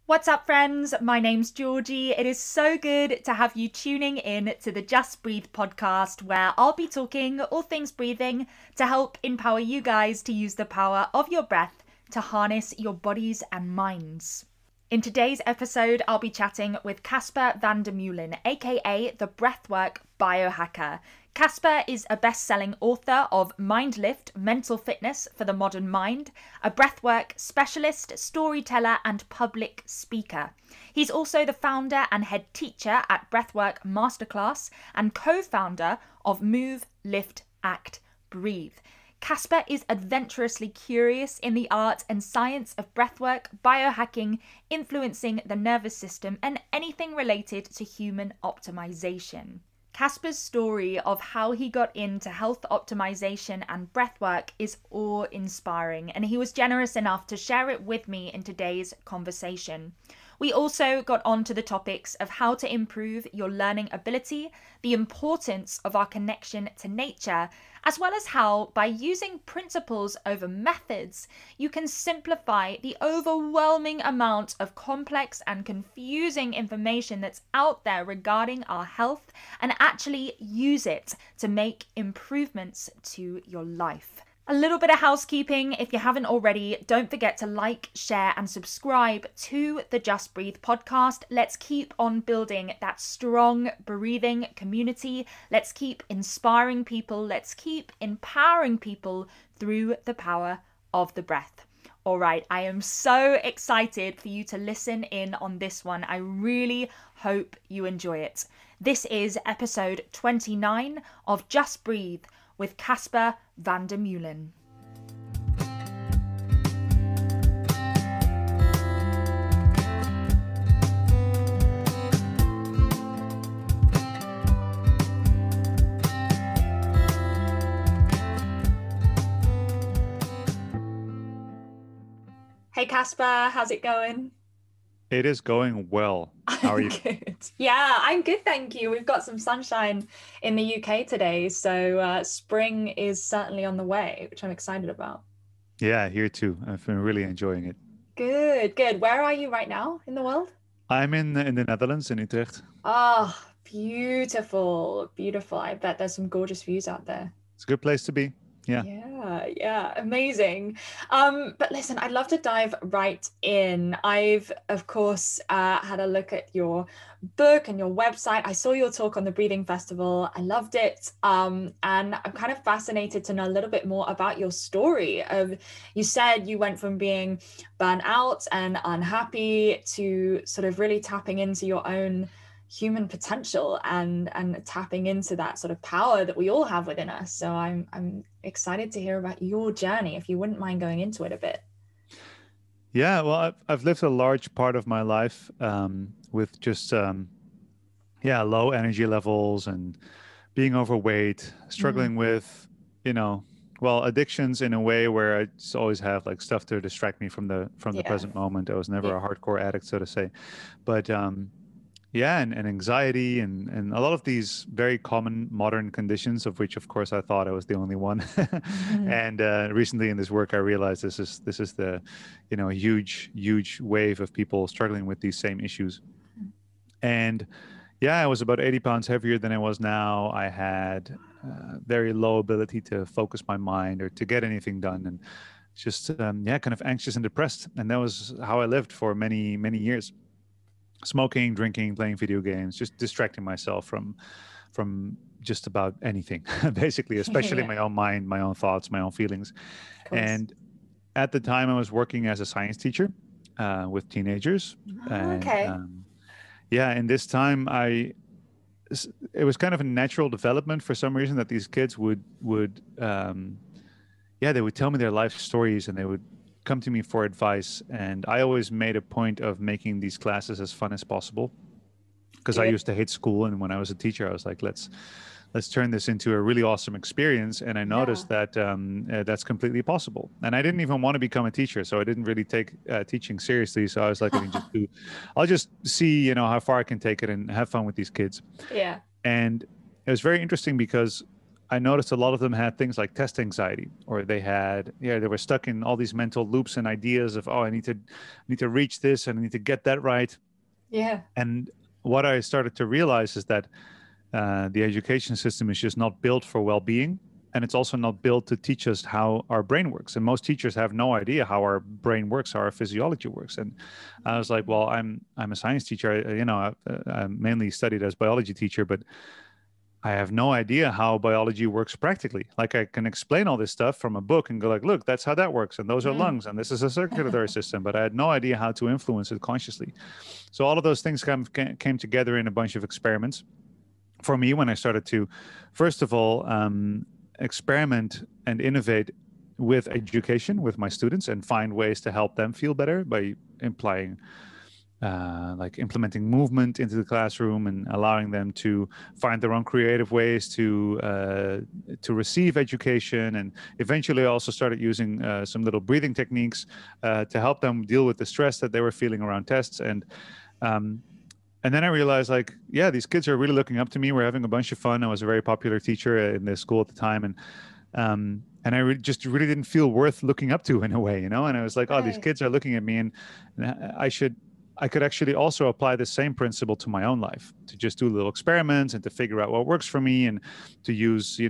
What's up, friends? My name's Georgie. It is so good to have you tuning in to the Just Breathe podcast, where I'll be talking all things breathing to help empower you guys to use the power of your breath to harness your bodies and minds. In today's episode, I'll be chatting with Casper van der Meulen, aka the Breathwork Biohacker. Casper is a best-selling author of Mind Lift, Mental Fitness for the Modern Mind, a breathwork specialist, storyteller, and public speaker. He's also the founder and head teacher at Breathwork Masterclass and co-founder of Move, Lift, Act, Breathe. Casper is adventurously curious in the art and science of breathwork, biohacking, influencing the nervous system, and anything related to human optimization. Casper's story of how he got into health optimization and breathwork is awe-inspiring, and he was generous enough to share it with me in today's conversation. We also got on to the topics of how to improve your learning ability, the importance of our connection to nature, as well as how, by using principles over methods, you can simplify the overwhelming amount of complex and confusing information that's out there regarding our health and actually use it to make improvements to your life. A little bit of housekeeping, if you haven't already, don't forget to like, share and subscribe to the Just Breathe podcast. Let's keep on building that strong breathing community. Let's keep inspiring people. Let's keep empowering people through the power of the breath. All right, I am so excited for you to listen in on this one. I really hope you enjoy it. This is episode 29 of Just Breathe with Casper van der Meulen. Hey Casper, how's it going? It is going well. How are you? Good. Yeah, I'm good, thank you. We've got some sunshine in the UK today, so spring is certainly on the way, which I'm excited about. Yeah, here too. I've been really enjoying it. Good, good. Where are you right now in the world? I'm in the Netherlands, in Utrecht. Oh, beautiful, beautiful. I bet there's some gorgeous views out there. It's a good place to be. Yeah. Yeah, amazing. But listen, I'd love to dive right in. I've, of course, had a look at your book and your website. I saw your talk on the Breathing Festival. I loved it. And I'm kind of fascinated to know a little bit more about your story of, you said you went from being burnt out and unhappy to sort of really tapping into your own human potential and tapping into that sort of power that we all have within us. So I'm excited to hear about your journey, if you wouldn't mind going into it a bit. Yeah, well, I've lived a large part of my life with just low energy levels and being overweight, struggling with, addictions in a way where I just always have like stuff to distract me from the present moment. I was never a hardcore addict, so to say, but and anxiety and a lot of these very common modern conditions, of which, of course, I thought I was the only one. And recently in this work, I realized this is the, a huge wave of people struggling with these same issues. And I was about 80 pounds heavier than I was now. I had very low ability to focus my mind or to get anything done, and just kind of anxious and depressed. And that was how I lived for many, many years. Smoking, drinking, playing video games, just distracting myself from just about anything, basically, especially my own mind, my own thoughts, my own feelings. And at the time, I was working as a science teacher with teenagers. And this time, it was kind of a natural development for some reason that these kids would they would tell me their life stories, and they would come to me for advice. And I always made a point of making these classes as fun as possible, because I used to hate school. And when I was a teacher, I was like, let's turn this into a really awesome experience. And I noticed that that's completely possible. And I didn't even want to become a teacher, so I didn't really take teaching seriously. So I was like, I'll just see, how far I can take it and have fun with these kids. Yeah. And it was very interesting because I noticed a lot of them had things like test anxiety, or they were stuck in all these mental loops and ideas of, oh, I need to reach this and I need to get that right. Yeah. And what I started to realize is that the education system is just not built for well-being, and it's also not built to teach us how our brain works. And most teachers have no idea how our brain works, how our physiology works. And I was like, well, I'm a science teacher. I mainly studied as biology teacher, but I have no idea how biology works practically. Like, I can explain all this stuff from a book and go like, look, that's how that works. And those are lungs, and this is a circulatory system. But I had no idea how to influence it consciously. So all of those things came together in a bunch of experiments for me when I started to, first of all, experiment and innovate with education with my students and find ways to help them feel better by implementing movement into the classroom and allowing them to find their own creative ways to receive education. And eventually I also started using some little breathing techniques to help them deal with the stress that they were feeling around tests. And then I realized, like, yeah, these kids are really looking up to me. We're having a bunch of fun. I was a very popular teacher in the school at the time. And I just really didn't feel worth looking up to in a way, you know? And I was like, oh, these kids are looking at me, and I could actually also apply the same principle to my own life, to just do little experiments and to figure out what works for me, and to use,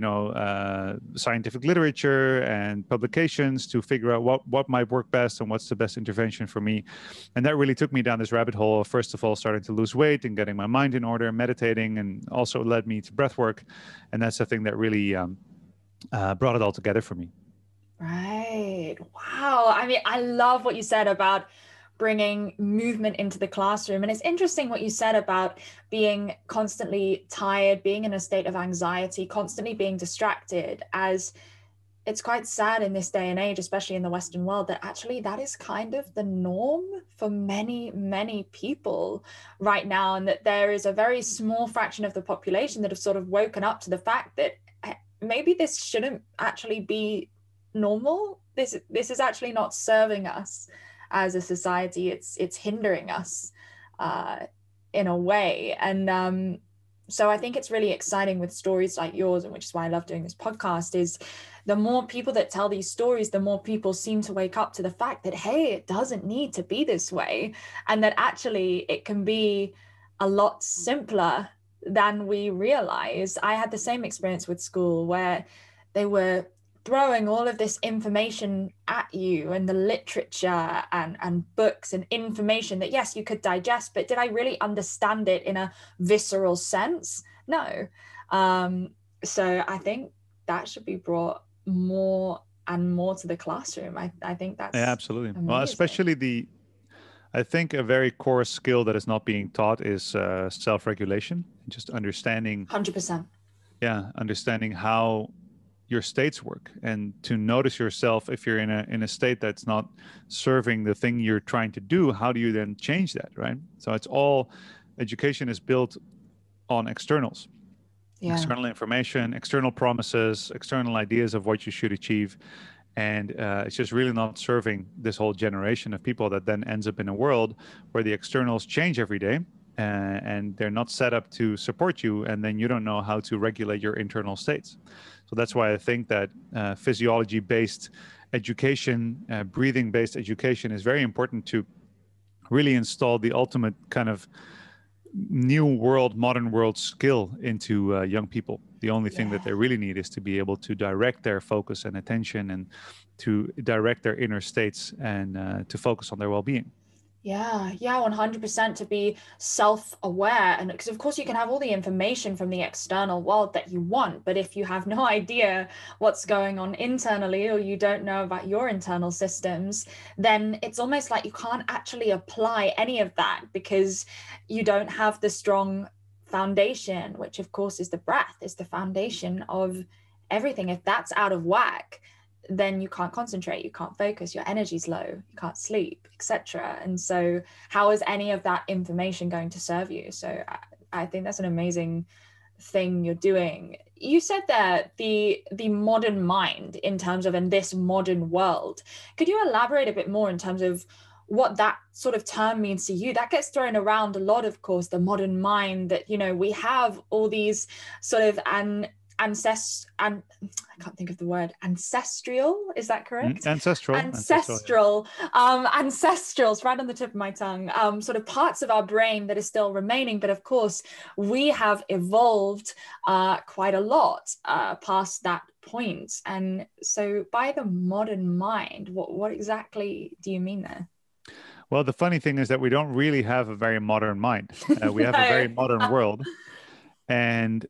scientific literature and publications to figure out what might work best and what's the best intervention for me. And that really took me down this rabbit hole of, first of all, starting to lose weight and getting my mind in order, meditating, and also led me to breath work. And that's the thing that really brought it all together for me. Right. Wow. I mean, I love what you said about bringing movement into the classroom. And it's interesting what you said about being constantly tired, being in a state of anxiety, constantly being distracted, as it's quite sad in this day and age, especially in the Western world, that actually that is kind of the norm for many, many people right now. And that there is a very small fraction of the population that have sort of woken up to the fact that maybe this shouldn't actually be normal. This is actually not serving us as a society. It's hindering us in a way. And so I think it's really exciting with stories like yours, and which is why I love doing this podcast, is the more people that tell these stories, the more people seem to wake up to the fact that, hey, it doesn't need to be this way, and that actually it can be a lot simpler than we realize. I had the same experience with school, where they were throwing all of this information at you, and the literature and books and information that, yes, you could digest, but did I really understand it in a visceral sense? No. So I think that should be brought more and more to the classroom. I think that's absolutely amazing. Well, especially I think a very core skill that is not being taught is self-regulation, just understanding 100%. Understanding how your states work, and to notice yourself if you're in a state that's not serving the thing you're trying to do. How do you then change that, right? So it's all, education is built on externals, external information, external promises, external ideas of what you should achieve. And it's just really not serving this whole generation of people that then ends up in a world where the externals change every day, and they're not set up to support you, and then you don't know how to regulate your internal states. So that's why I think that physiology-based education, breathing-based education is very important to really install the ultimate kind of new world, modern world skill into young people. The only thing that they really need is to be able to direct their focus and attention, and to direct their inner states, and to focus on their well-being. Yeah, 100%, to be self-aware. And because of course you can have all the information from the external world that you want, but if you have no idea what's going on internally, or you don't know about your internal systems, then it's almost like you can't actually apply any of that, because you don't have the strong foundation, which of course is the breath, is the foundation of everything. If that's out of whack, then you can't concentrate, you can't focus, your energy's low, you can't sleep, etc. And so how is any of that information going to serve you? So I think that's an amazing thing you're doing. You said that the modern mind, in terms of in this modern world, could you elaborate a bit more in terms of what that sort of term means to you? That gets thrown around a lot, of course, the modern mind, that, you know, we have all these sort of and I can't think of the word, ancestral, is that correct? Ancestral. Ancestral's right on the tip of my tongue, sort of parts of our brain that are still remaining. But of course, we have evolved quite a lot past that point. And so by the modern mind, what exactly do you mean there? Well, the funny thing is that we don't really have a very modern mind. We have a very modern world. And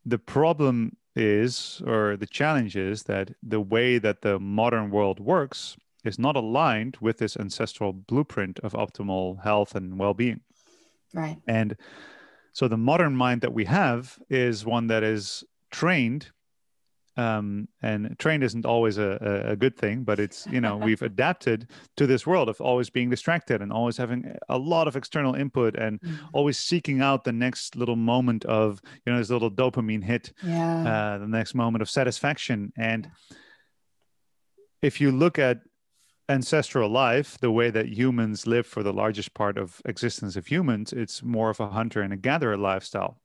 the problem is, or the challenge is, that the way that the modern world works is not aligned with this ancestral blueprint of optimal health and well-being. Right. And so the modern mind that we have is one that is trained, and trained isn't always a good thing, but it's, we've adapted to this world of always being distracted and always having a lot of external input and always seeking out the next little moment of, this little dopamine hit, the next moment of satisfaction. And if you look at ancestral life, the way that humans live for the largest part of existence of humans, it's more of a hunter and a gatherer lifestyle.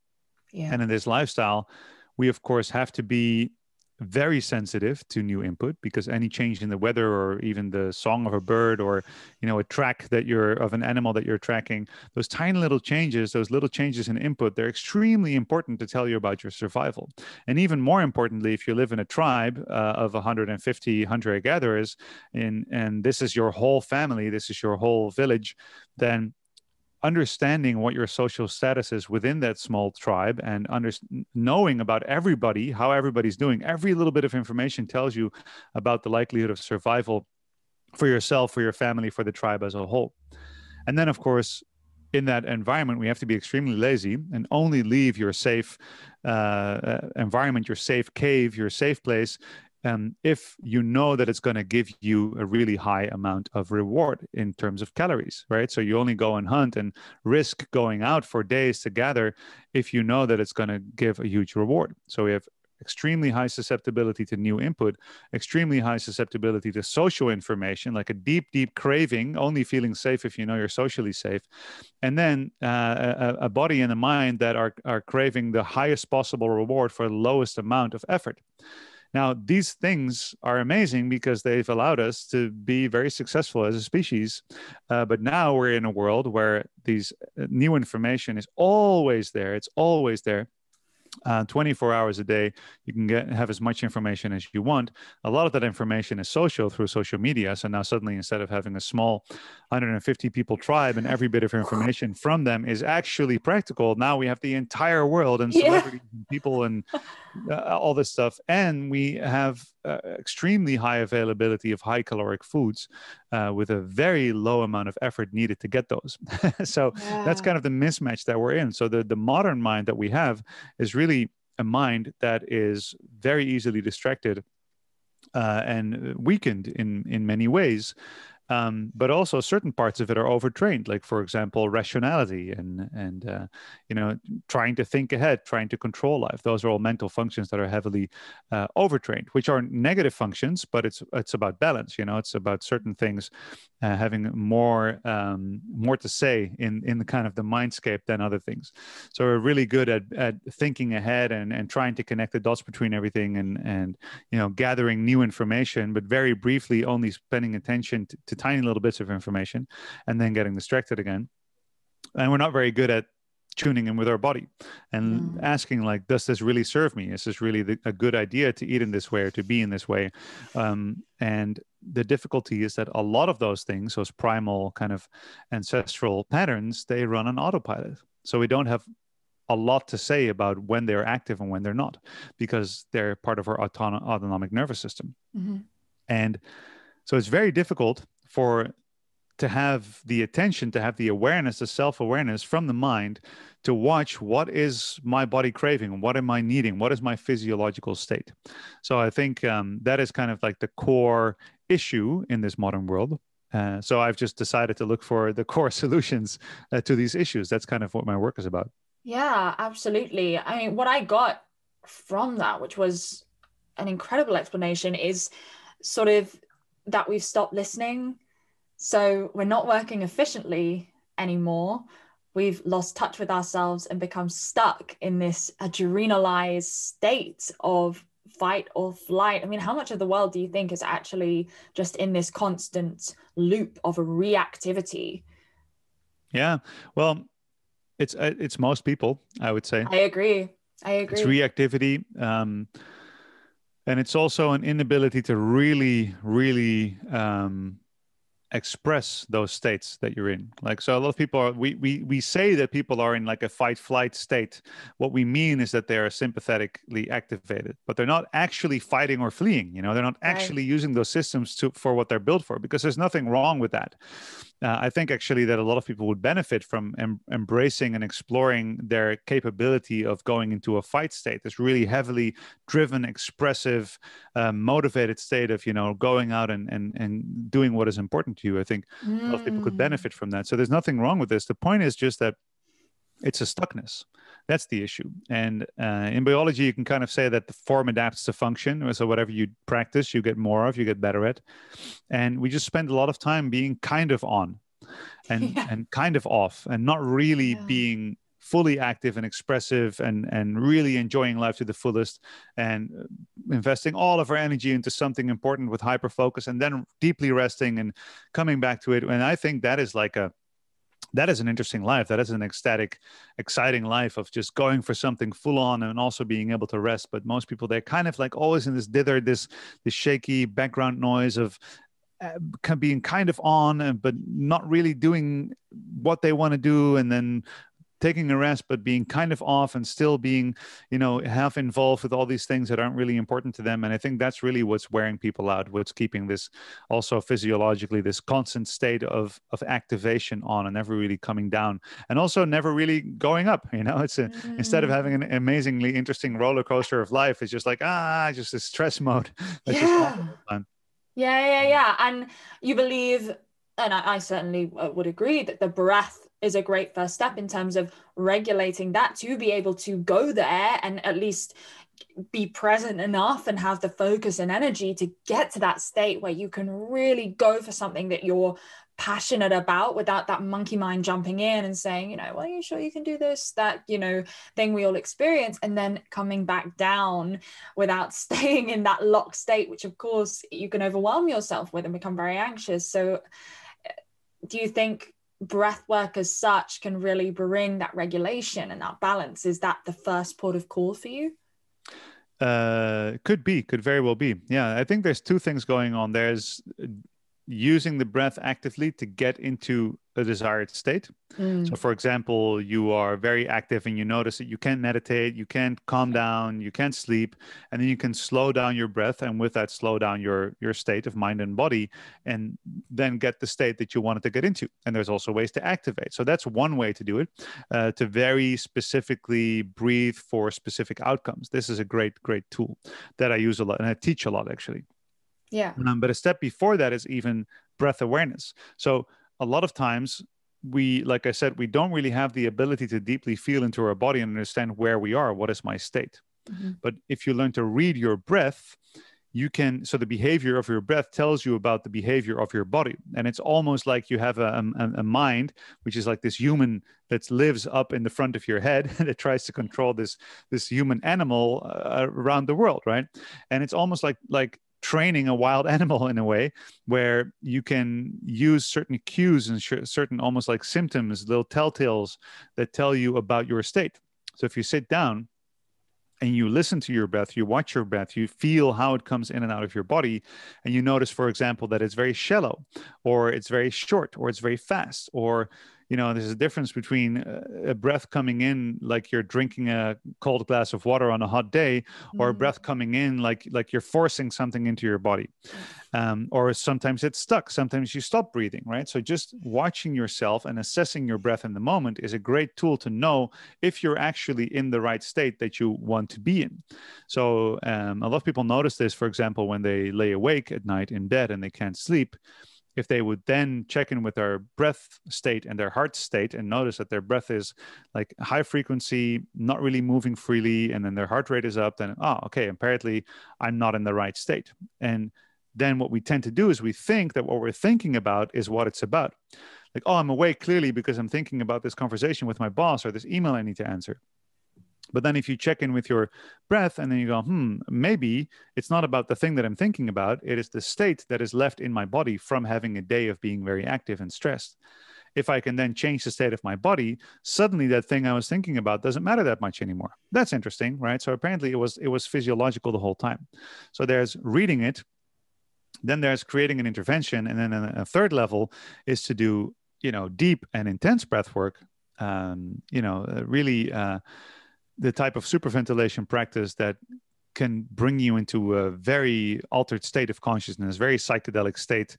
And in this lifestyle, we of course have to be very sensitive to new input, because any change in the weather or even the song of a bird or a track of an animal that you're tracking, those tiny little changes, those little changes in input, they're extremely important to tell you about your survival. And even more importantly, if you live in a tribe of 150 hunter-gatherers, and this is your whole family, this is your whole village, then understanding what your social status is within that small tribe and knowing about everybody, how everybody's doing, every little bit of information tells you about the likelihood of survival for yourself, for your family, for the tribe as a whole. And then, of course, in that environment, we have to be extremely lazy and only leave your safe environment, your safe cave, your safe place, if you know that it's going to give you a really high amount of reward in terms of calories, right? So you only go and hunt and risk going out for days to gather if you know that it's going to give a huge reward. So we have extremely high susceptibility to new input, extremely high susceptibility to social information, like a deep, deep craving, only feeling safe if you know you're socially safe. And then a body and a mind that are craving the highest possible reward for the lowest amount of effort. Now, these things are amazing because they've allowed us to be very successful as a species. But now we're in a world where these new information is always there. It's always there. 24 hours a day, you can have as much information as you want. A lot of that information is social through social media. So now suddenly, instead of having a small 150 people tribe and every bit of information from them is actually practical, now we have the entire world and celebrities and people and all this stuff. And we have extremely high availability of high caloric foods with a very low amount of effort needed to get those. So that's kind of the mismatch that we're in. So the modern mind that we have is really a mind that is very easily distracted and weakened in many ways. But also certain parts of it are overtrained, like, for example, rationality and trying to think ahead, trying to control life. Those are all mental functions that are heavily overtrained, which are negative functions, but it's about balance. It's about certain things having more to say in the kind of the mindscape than other things. So we're really good at thinking ahead and trying to connect the dots between everything and gathering new information, but very briefly only paying attention to tiny little bits of information and then getting distracted again. And we're not very good at tuning in with our body and asking, like, does this really serve me? Is this really a good idea to eat in this way or to be in this way? And the difficulty is that a lot of those things, those primal kind of ancestral patterns, they run on autopilot. So we don't have a lot to say about when they're active and when they're not, because they're part of our autonomic nervous system. And so it's very difficult to have the attention, to have the awareness, the self-awareness from the mind to watch what is my body craving, what am I needing, what is my physiological state. So I think that is kind of like the core issue in this modern world. So I've just decided to look for the core solutions to these issues. That's kind of what my work is about. Yeah, absolutely. I mean, what I got from that, which was an incredible explanation, is sort of that we've stopped listening. So we're not working efficiently anymore. we've lost touch with ourselves and become stuck in this adrenalized state of fight or flight. I mean, how much of the world do you think is actually just in this constant loop of a reactivity? Yeah. Well, it's most people, I would say. I agree. I It's agree. reactivity. And it's also an inability to really, really express those states that you're in. Like, so a lot of people are, we say that people are in like a fight flight state. What we mean is that they are sympathetically activated, but they're not actually fighting or fleeing. You know, they're not Right. actually using those systems for what they're built for, because there's nothing wrong with that. I think actually that a lot of people would benefit from embracing and exploring their capability of going into a fight state, this really heavily driven, expressive, motivated state of, you know, going out and doing what is important to you. I think a lot of people could Mm. benefit from that. So there's nothing wrong with this. The point is just that it's a stuckness. That's the issue. And in biology, you can kind of say that the form adapts to function. So whatever you practice, you get more of, you get better at. And we just spend a lot of time being kind of on Yeah. and kind of off, and not really Yeah. being fully active and expressive and really enjoying life to the fullest, and investing all of our energy into something important with hyper focus, and then deeply resting and coming back to it. And I think that is like that is an interesting life. That is an ecstatic, exciting life of just going for something full on and also being able to rest. But most people, they're kind of like always in this dither, this shaky background noise of being kind of on, but not really doing what they want to do, and then taking a rest, but being kind of off and still being, you know, half involved with all these things that aren't really important to them. And I think that's really what's wearing people out, what's keeping this also physiologically, this constant state of activation on and never really coming down, and also never really going up. You know, instead of having Mm. an amazingly interesting roller coaster of life, it's just like, just a stress mode that's just on the Yeah. whole time. Yeah. And you believe, and I certainly would agree, that the breath is a great first step in terms of regulating that to be able to go there and at least be present enough and have the focus and energy to get to that state where you can really go for something that you're passionate about without that monkey mind jumping in and saying, you know, well, are you sure you can do this, that, you know, thing we all experience, and then coming back down without staying in that locked state, which of course you can overwhelm yourself with and become very anxious. So do you think breath work as such can really bring that regulation and that balance? Is that the first port of call for you? Could very well be. Yeah, I think there's two things going on. There's using the breath actively to get into a desired state. So, for example, you are very active and you notice that you can't meditate, you can't calm down, you can't sleep, and then you can slow down your breath, and with that, slow down your state of mind and body, and then get the state that you wanted to get into. And there's also ways to activate. So that's one way to do it, to very specifically breathe for specific outcomes. This is a great tool that I use a lot, and I teach a lot actually. Yeah. But a step before that is even breath awareness. So a lot of times we, like I said, we don't really have the ability to deeply feel into our body and understand where we are. What is my state? Mm-hmm. But if you learn to read your breath, you can, so the behavior of your breath tells you about the behavior of your body. And it's almost like you have a mind, which is like this human that lives up in the front of your head that tries to control this human animal around the world, right? And it's almost like training a wild animal in a way, where you can use certain cues and certain almost like symptoms, little telltales that tell you about your state. So if you sit down and you listen to your breath, you watch your breath, you feel how it comes in and out of your body, and you notice, for example, that it's very shallow, or it's very short, or it's very fast, or, you know, there's a difference between a breath coming in like you're drinking a cold glass of water on a hot day, or a breath coming in like you're forcing something into your body. Or sometimes it's stuck. Sometimes you stop breathing, right? So just watching yourself and assessing your breath in the moment is a great tool to know if you're actually in the right state that you want to be in. So a lot of people notice this, for example, when they lay awake at night in bed and they can't sleep. If they would then check in with their breath state and their heart state and notice that their breath is like high frequency, not really moving freely, and then their heart rate is up, then, okay, apparently I'm not in the right state. And then what we tend to do is we think that what we're thinking about is what it's about. Like, oh, I'm awake clearly because I'm thinking about this conversation with my boss or this email I need to answer. But then if you check in with your breath and then you go, maybe it's not about the thing that I'm thinking about. It is the state that is left in my body from having a day of being very active and stressed. If I can then change the state of my body, suddenly that thing I was thinking about doesn't matter that much anymore. That's interesting, right? So apparently it was physiological the whole time. So there's reading it, then there's creating an intervention, and then a third level is to do, deep and intense breath work. Really the type of superventilation practice that can bring you into a very altered state of consciousness, very psychedelic state,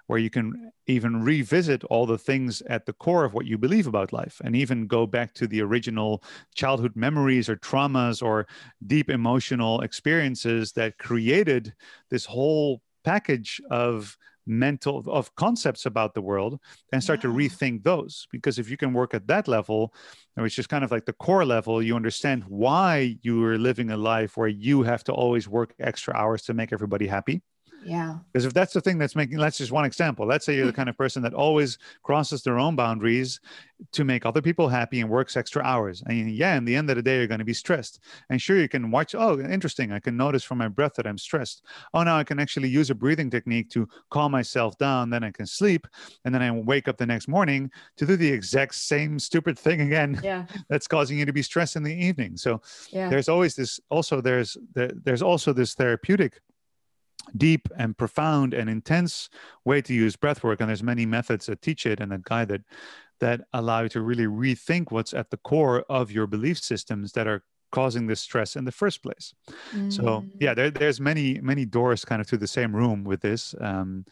where you can even revisit all the things at the core of what you believe about life, and even go back to the original childhood memories or traumas or deep emotional experiences that created this whole package of concepts about the world, and start to rethink those. Because if you can work at that level, which is kind of like the core level, you understand why you are living a life where you have to always work extra hours to make everybody happy. Yeah. Because if that's the thing that's making, that's just one example. Let's say you're the kind of person that always crosses their own boundaries to make other people happy and works extra hours. And yeah, in the end of the day, you're going to be stressed. And sure, you can watch, oh, interesting. I can notice from my breath that I'm stressed. Oh, now I can actually use a breathing technique to calm myself down. Then I can sleep. And then I wake up the next morning to do the exact same stupid thing again. Yeah. That's causing you to be stressed in the evening. So there's always this, also there's also this therapeutic, deep and profound and intense way to use breath work. And there's many methods that teach it and that guide it, that allow you to really rethink what's at the core of your belief systems that are causing this stress in the first place. So yeah, there's many doors kind of to the same room with this. And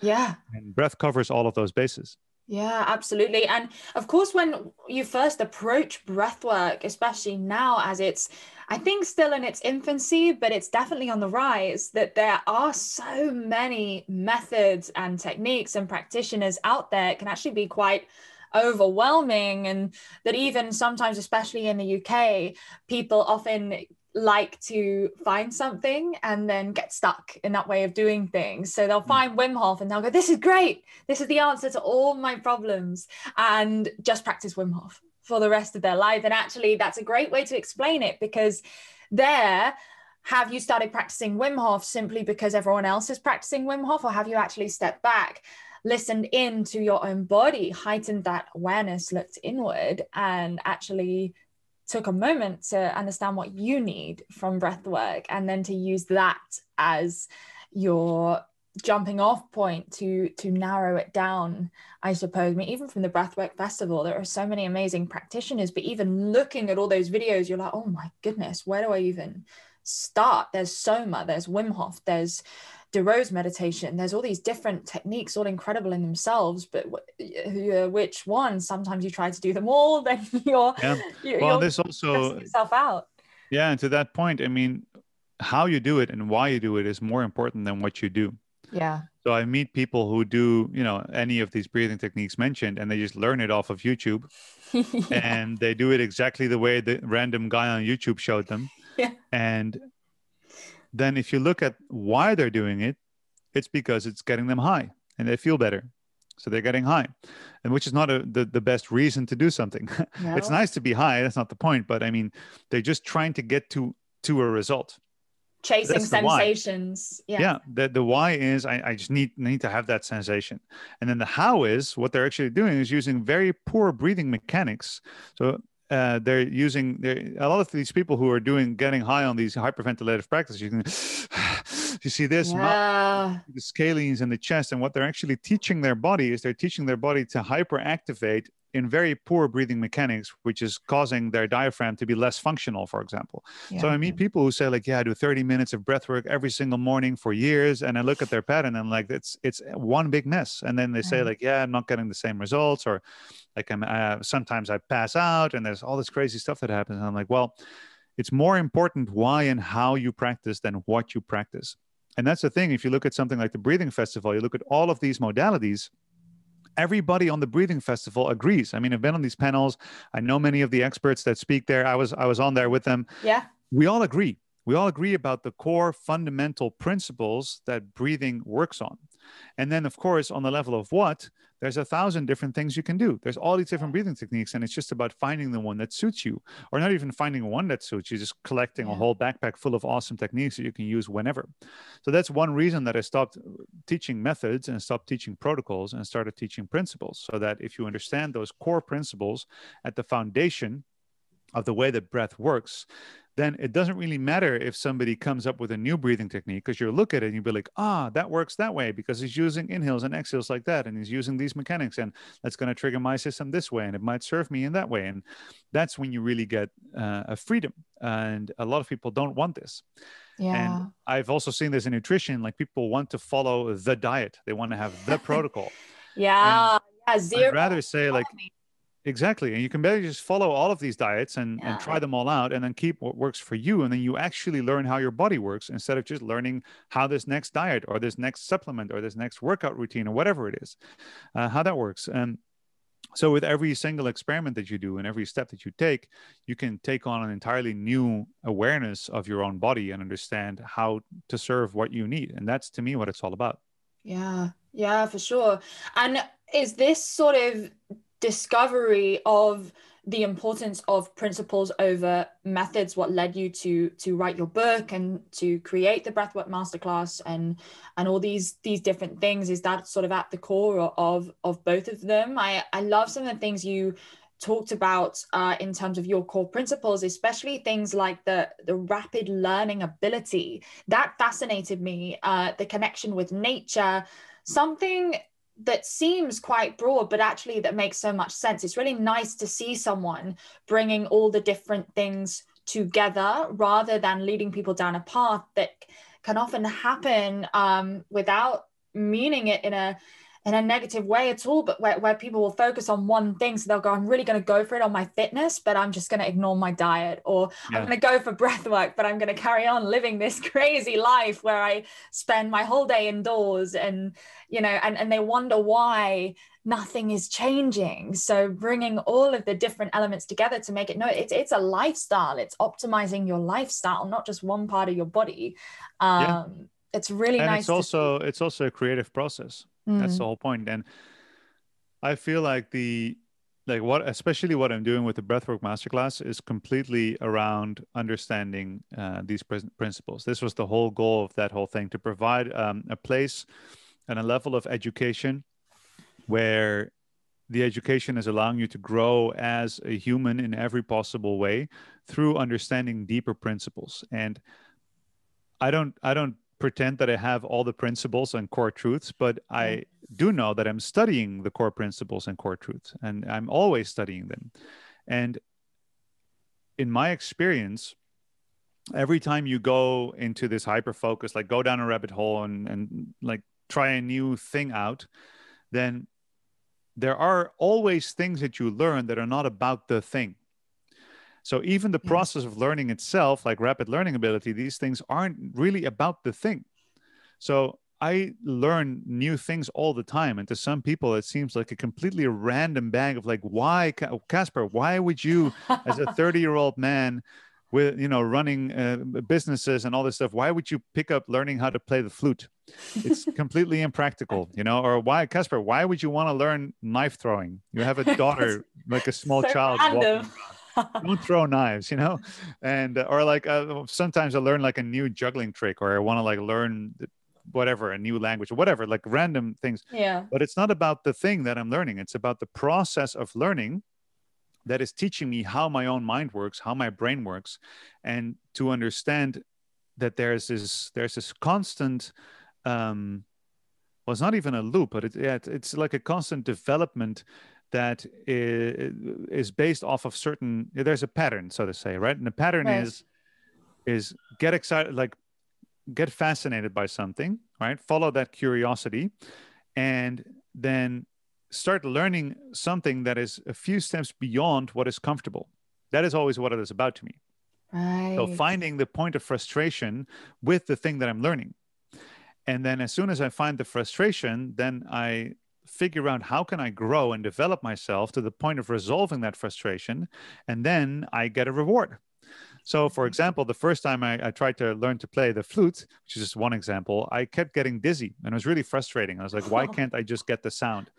breath covers all of those bases. Yeah, absolutely. And of course, when you first approach breathwork, especially now as it's, I think, still in its infancy, but it's definitely on the rise, that there are so many methods and techniques and practitioners out there, it can actually be quite overwhelming. And that even sometimes, especially in the UK, people often like to find something and then get stuck in that way of doing things. So they'll find Wim Hof and they'll go, this is great. This is the answer to all my problems, and just practice Wim Hof for the rest of their life. And actually, that's a great way to explain it, because have you started practicing Wim Hof simply because everyone else is practicing Wim Hof, or have you actually stepped back, listened into your own body, heightened that awareness, looked inward, and actually took a moment to understand what you need from breath work, and then to use that as your jumping off point to narrow it down, I suppose. I mean, even from the Breathwork Festival, there are so many amazing practitioners, but even looking at all those videos, you're like, oh my goodness, where do I even start? There's Soma, there's Wim Hof, there's DeRose meditation, there's all these different techniques, all incredible in themselves, but which one? Sometimes you try to do them all, then you're this also yourself out. Yeah, and to that point, I mean, how you do it and why you do it is more important than what you do. Yeah. So I meet people who do, any of these breathing techniques mentioned, and they just learn it off of YouTube. And they do it exactly the way the random guy on YouTube showed them. Yeah. And then if you look at why they're doing it, it's because it's getting them high and they feel better. So they're getting high, and which is not the best reason to do something. No. It's nice to be high. That's not the point. But I mean, they're just trying to get to a result. Chasing sensations. Yeah. The why is I just need to have that sensation. And then the how is what they're actually doing is using very poor breathing mechanics. So they're using a lot of these people who are getting high on these hyperventilative practices. You see this, the scalenes in the chest, and what they're actually teaching their body is they're teaching their body to hyperactivate in very poor breathing mechanics, which is causing their diaphragm to be less functional, for example. Yeah. So I meet people who say like, yeah, I do 30 minutes of breath work every single morning for years. And I look at their pattern and like, it's one big mess. And then they say like, yeah, I'm not getting the same results, or like sometimes I pass out and there's all this crazy stuff that happens. And I'm like, well, it's more important why and how you practice than what you practice. And that's the thing. If you look at something like the Breathing Festival, you look at all of these modalities, everybody on the Breathing Festival agrees. I mean, I've been on these panels. I know many of the experts that speak there. I was on there with them. Yeah. We all agree. we all agree about the core fundamental principles that breathing works on. And then, of course, on the level of what, there's 1,000 different things you can do. There's all these different breathing techniques, and it's just about finding the one that suits you, or not even finding one that suits you, just collecting a whole backpack full of awesome techniques that you can use whenever. So that's one reason that I stopped teaching methods and stopped teaching protocols and started teaching principles, so that if you understand those core principles at the foundation of the way that breath works, then it doesn't really matter if somebody comes up with a new breathing technique, because you'll look at it and you'll be like, that works that way because he's using inhales and exhales like that, and he's using these mechanics, and that's going to trigger my system this way, and it might serve me in that way. And that's when you really get a freedom. And a lot of people don't want this. Yeah. And I've also seen this in nutrition, like people want to follow the diet. They want to have the protocol. Yeah. Zero. I'd rather say like, exactly. And you can better just follow all of these diets and try them all out, and then keep what works for you. And then you actually learn how your body works, instead of just learning how this next diet or this next supplement or this next workout routine or whatever it is, how that works. And so with every single experiment that you do and every step that you take, you can take on an entirely new awareness of your own body and understand how to serve what you need. And that's, to me, what it's all about. Yeah, for sure. And is this sort of discovery of the importance of principles over methods what led you to write your book and to create the Breathwork Masterclass and all these different things? Is that sort of at the core of both of them? I love some of the things you talked about in terms of your core principles, especially things like the rapid learning ability. That fascinated me, the connection with nature, something that seems quite broad, but actually that makes so much sense. It's really nice to see someone bringing all the different things together rather than leading people down a path that can often happen without meaning it in a negative way at all, but where people will focus on one thing. So they'll go, I'm really going to go for it on my fitness, but I'm just going to ignore my diet, or I'm going to go for breath work, but I'm going to carry on living this crazy life where I spend my whole day indoors, and, you know, and they wonder why nothing is changing. So bringing all of the different elements together to make it, no, it's a lifestyle. It's optimizing your lifestyle, not just one part of your body. It's really nice. It's also a creative process. That's the whole point. And I feel like especially what I'm doing with the Breathwork Masterclass is completely around understanding these principles. This was the whole goal of that whole thing, to provide a place and a level of education where the education is allowing you to grow as a human in every possible way through understanding deeper principles. And I don't pretend that I have all the principles and core truths, but I do know that I'm studying the core principles and core truths, and I'm always studying them. And in my experience, every time you go into this hyper focus, like go down a rabbit hole and like try a new thing out, then there are always things that you learn that are not about the thing. So even the process of learning itself, like rapid learning ability, these things aren't really about the thing. So I learn new things all the time. And to some people, it seems like a completely random bag of like, why, Casper, why would you, as a 30-year-old man with, you know, running businesses and all this stuff, why would you pick up learning how to play the flute? It's completely impractical, you know. Or why, Casper, why would you want to learn knife throwing? You have a daughter, like a small child walking. Don't throw knives, you know. And or like sometimes I learn like a new juggling trick, or I want to like learn whatever, a new language or whatever, like random things. But it's not about the thing that I'm learning. It's about the process of learning that is teaching me how my own mind works, how my brain works, and to understand that there's this constant well, it's not even a loop, but it's like a constant development that is based off of certain, there's a pattern, so to say, right? And the pattern is get excited, like get fascinated by something, right? Follow that curiosity, and then start learning something that is a few steps beyond what is comfortable. That is always what it is about to me. Right. So finding the point of frustration with the thing that I'm learning. And then as soon as I find the frustration, then I figure out how can I grow and develop myself to the point of resolving that frustration, and then I get a reward. So, for example, the first time I tried to learn to play the flute, which is just one example, I kept getting dizzy, and it was really frustrating. I was like, why can't I just get the sound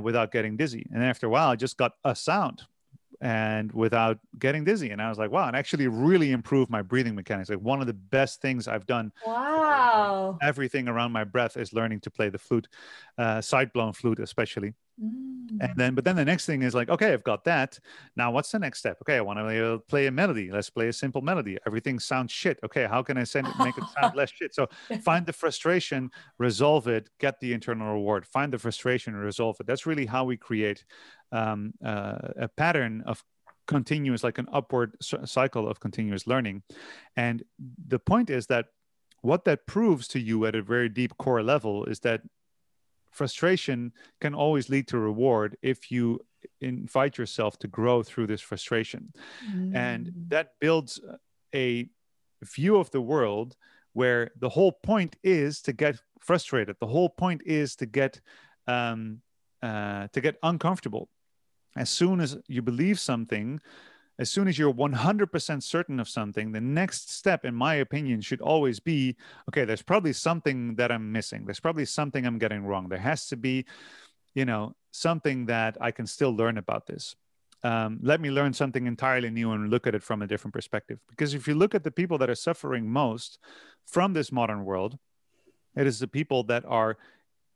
without getting dizzy? And after a while, I just got a sound and without getting dizzy. And I was like, wow, it actually really improved my breathing mechanics. Like, one of the best things I've done. Wow. Everything around my breath is learning to play the flute, side blown flute, especially. But then the next thing is like, okay, I've got that. Now what's the next step? Okay, I want to play a melody. Let's play a simple melody. Everything sounds shit. Okay, how can I make it sound less shit? So find the frustration, resolve it, get the internal reward. Find the frustration, resolve it. That's really how we create a pattern of continuous, like an upward cycle of continuous learning. And the point is that what that proves to you at a very deep core level is that frustration can always lead to reward if you invite yourself to grow through this frustration. And that builds a view of the world where the whole point is to get frustrated. The whole point is to get uncomfortable. As soon as you believe something, as soon as you're 100% certain of something, the next step, in my opinion, should always be, okay, there's probably something that I'm missing. There's probably something I'm getting wrong. There has to be, something that I can still learn about this. Let me learn something entirely new and look at it from a different perspective. Because if you look at the people that are suffering most from this modern world, it is the people that are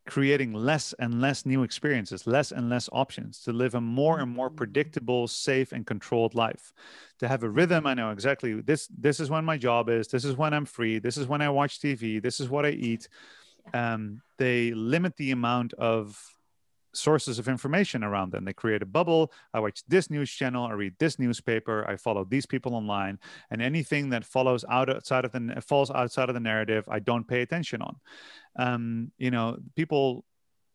creating less and less new experiences, less and less options, to live a more and more predictable, safe, and controlled life. To have a rhythm, I know exactly this is when my job is, this is when I'm free, this is when I watch TV, this is what I eat. They limit the amount of sources of information around them. They create a bubble. I watch this news channel, I read this newspaper, I follow these people online, and anything that falls outside of the narrative, I don't pay attention on. People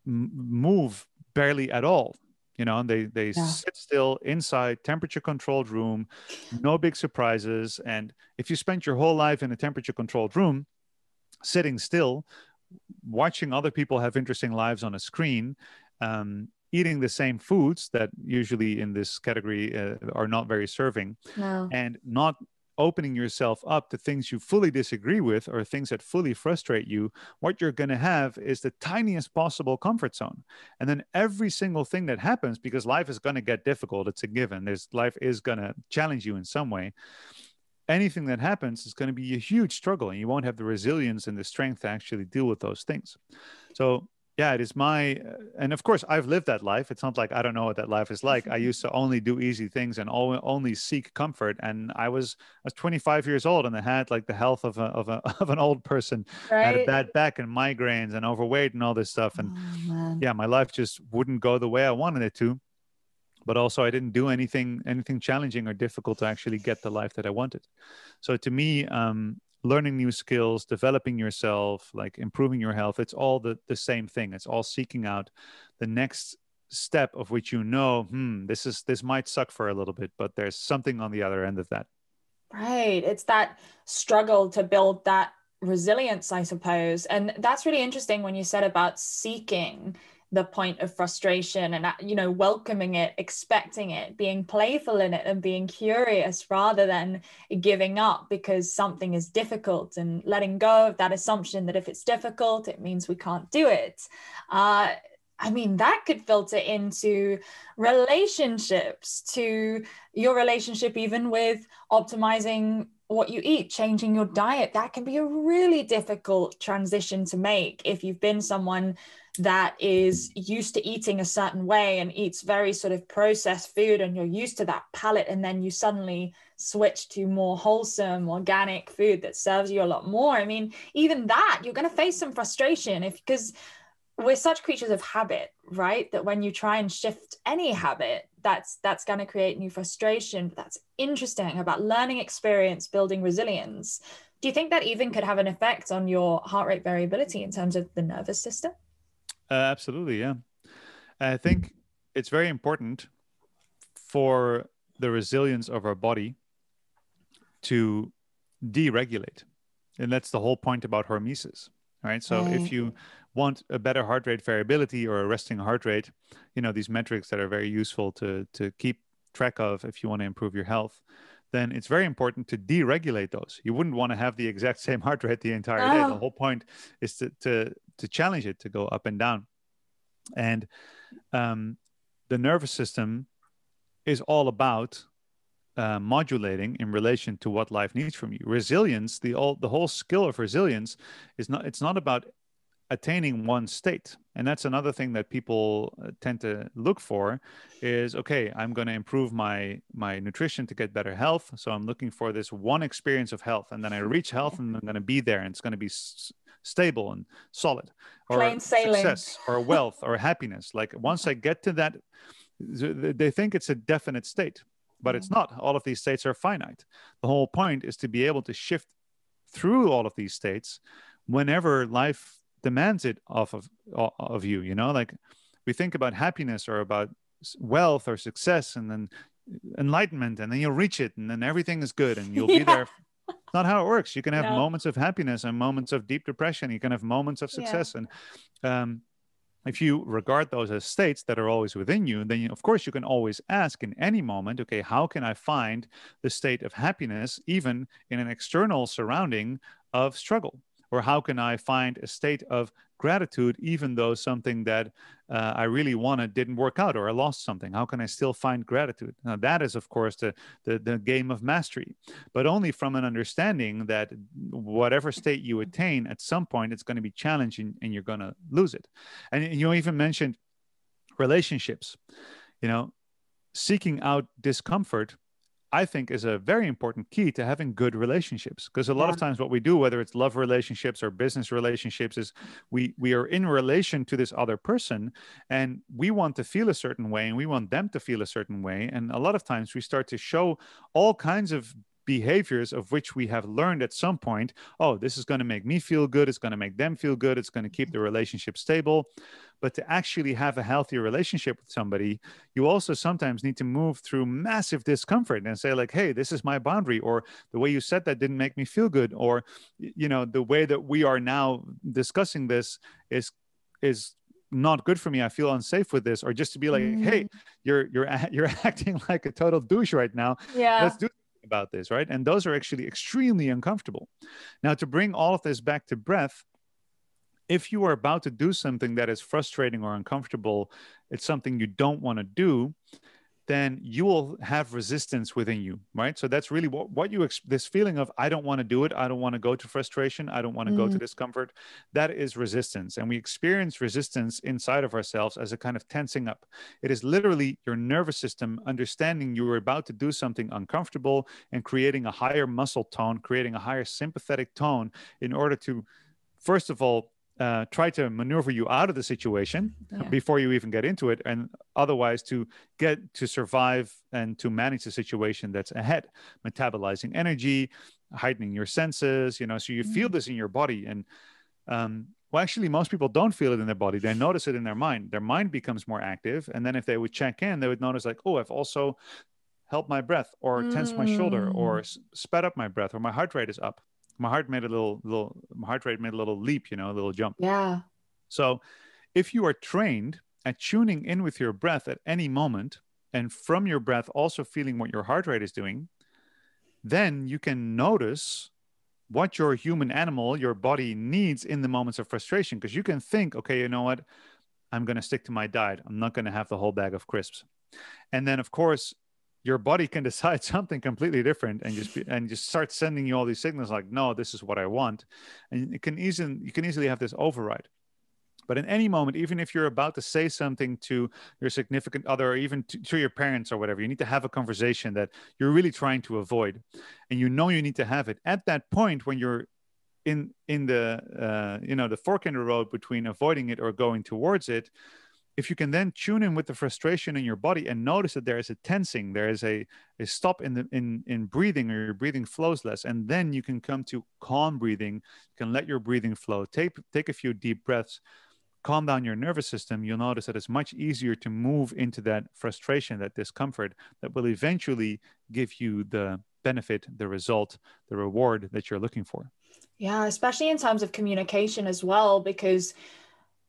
move barely at all. They sit still inside, temperature controlled room, no big surprises. And if you spend your whole life in a temperature controlled room, sitting still, watching other people have interesting lives on a screen, eating the same foods that usually in this category are not very serving, and not opening yourself up to things you fully disagree with or things that fully frustrate you, what you're going to have is the tiniest possible comfort zone. And then every single thing that happens, because life is going to get difficult, it's a given, life is going to challenge you in some way. Anything that happens is going to be a huge struggle, and you won't have the resilience and the strength to actually deal with those things. So yeah, it is and of course I've lived that life. It's not like I don't know what that life is like. I used to only do easy things and only seek comfort. And I was 25 years old, and I had like the health of an old person. Right. I had a bad back and migraines and overweight and all this stuff. And my life just wouldn't go the way I wanted it to. But also I didn't do anything challenging or difficult to actually get the life that I wanted. So to me, learning new skills, developing yourself, like improving your health, it's all the same thing. It's all seeking out the next step of which this might suck for a little bit, but there's something on the other end of that. Right. It's that struggle to build that resilience, I suppose. And that's really interesting when you said about seeking the point of frustration and, welcoming it, expecting it, being playful in it, and being curious rather than giving up because something is difficult, and letting go of that assumption that if it's difficult, it means we can't do it. That could filter into relationships, to your relationship, even with optimizing what you eat, changing your diet. That can be a really difficult transition to make if you've been someone that is used to eating a certain way and eats very sort of processed food, and you're used to that palate, and then you suddenly switch to more wholesome organic food that serves you a lot more. Even that, you're going to face some frustration because we're such creatures of habit, right? That when you try and shift any habit, that's going to create new frustration. But that's interesting about learning experience, building resilience. Do you think that even could have an effect on your heart rate variability in terms of the nervous system? Absolutely, yeah. I think it's very important for the resilience of our body to deregulate. And that's the whole point about hormesis, right? So if you want a better heart rate variability or a resting heart rate, these metrics that are very useful to keep track of if you want to improve your health, then it's very important to deregulate those. You wouldn't want to have the exact same heart rate the entire day. The whole point is to challenge it, to go up and down. And the nervous system is all about modulating in relation to what life needs from you. Resilience, the whole skill of resilience it's not about attaining one state. And that's another thing that people tend to look for is, okay, I'm going to improve my nutrition to get better health. So I'm looking for this one experience of health, and then I reach health and I'm going to be there, and it's going to be stable and solid, or plain sailing, success or wealth or happiness. Like once I get to that, they think it's a definite state, but it's not. All of these states are finite. The whole point is to be able to shift through all of these states whenever life demands it off of you. You know, like we think about happiness or about wealth or success, and then enlightenment, and then you'll reach it, and then everything is good, and you'll be there. It's not how it works. You can have moments of happiness and moments of deep depression. You can have moments of success, and if you regard those as states that are always within you, then of course you can always ask in any moment, okay, how can I find the state of happiness even in an external surrounding of struggle? Or how can I find a state of gratitude even though something that I really wanted didn't work out, or I lost something? How can I still find gratitude? Now that is, of course, the game of mastery, but only from an understanding that whatever state you attain, at some point it's going to be challenging and you're going to lose it. And you even mentioned relationships. You know, seeking out discomfort, I think, is a very important key to having good relationships. Because a lot of times what we do, whether it's love relationships or business relationships, is we are in relation to this other person, and we want to feel a certain way and we want them to feel a certain way. And a lot of times we start to show all kinds of behaviors of which we have learned at some point, oh, this is going to make me feel good, it's going to make them feel good, it's going to keep the relationship stable. But to actually have a healthier relationship with somebody, you also sometimes need to move through massive discomfort and say, like, hey, this is my boundary, or the way you said that didn't make me feel good, or, you know, the way that we are now discussing this is not good for me. I feel unsafe with this. Or just to be like, hey, you're acting like a total douche right now. Let's do about this, right? And those are actually extremely uncomfortable. Now, to bring all of this back to breath, if you are about to do something that is frustrating or uncomfortable, it's something you don't want to do, then you will have resistance within you, right? So that's really what you, this feeling of, I don't want to do it, I don't want to go to frustration, I don't want to go to discomfort, that is resistance. And we experience resistance inside of ourselves as a kind of tensing up. It is literally your nervous system understanding you are about to do something uncomfortable and creating a higher muscle tone, creating a higher sympathetic tone in order to, first of all, try to maneuver you out of the situation before you even get into it, and otherwise to get to survive and to manage the situation that's ahead, metabolizing energy, heightening your senses, you know, so you feel this in your body. And well, actually, most people don't feel it in their body. They notice it in their mind. Their mind becomes more active. And then if they would check in, they would notice, like, oh, I've also held my breath, or tensed my shoulder, or sped up my breath, or my heart rate is up. My heart made a my heart rate made a little leap, you know, a little jump. Yeah. So if you are trained at tuning in with your breath at any moment, and from your breath also feeling what your heart rate is doing, then you can notice what your human animal, your body, needs in the moments of frustration. Because you can think, okay, you know what? I'm going to stick to my diet. I'm not going to have the whole bag of crisps. And then, of course, your body can decide something completely different and just start sending you all these signals like, no, this is what I want. And you can easily have this override. But in any moment, even if you're about to say something to your significant other, or even to your parents or whatever, you need to have a conversation that you're really trying to avoid. And you know you need to have it. At that point, when you're in the, the fork in the road between avoiding it or going towards it, if you can then tune in with the frustration in your body and notice that there is a tensing, there is a stop in breathing, or your breathing flows less, and then you can come to calm breathing. You can let your breathing flow. Take a few deep breaths, calm down your nervous system. You'll notice that it's much easier to move into that frustration, that discomfort that will eventually give you the benefit, the result, the reward that you're looking for. Yeah, especially in terms of communication as well, because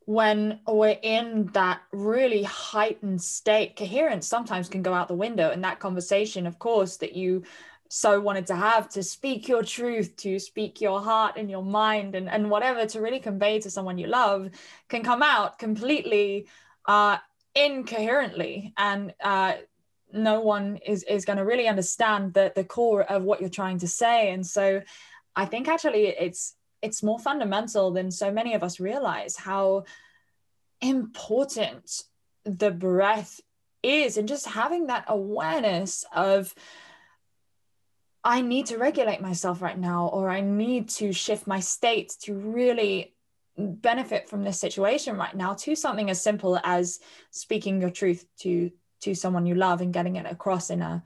when we're in that really heightened state, coherence sometimes can go out the window. And that conversation, of course, that you so wanted to have, to speak your truth, to speak your heart and your mind and whatever, to really convey to someone you love, can come out completely incoherently, and no one is going to really understand the core of what you're trying to say. And so I think actually it's more fundamental than so many of us realize, how important the breath is, and just having that awareness of, I need to regulate myself right now, or I need to shift my state to really benefit from this situation right now, to something as simple as speaking your truth to someone you love and getting it across in a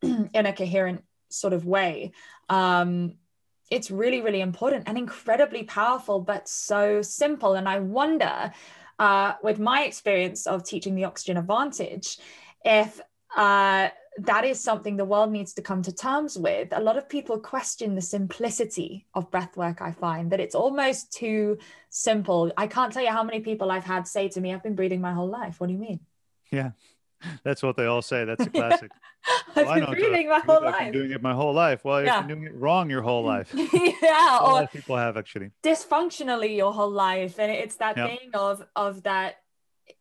in a coherent sort of way. It's really, really important and incredibly powerful, but so simple. And I wonder, with my experience of teaching the Oxygen Advantage, if that is something the world needs to come to terms with. A lot of people question the simplicity of breathwork. I find that it's almost too simple. I can't tell you how many people I've had say to me, I've been breathing my whole life. What do you mean? Yeah, that's what they all say. That's a classic. I've been breathing my whole life. I've been doing it my whole life. Well, you've been doing it wrong your whole life. Yeah, a lot of people have, actually. Dysfunctionally your whole life. And it's that thing of that,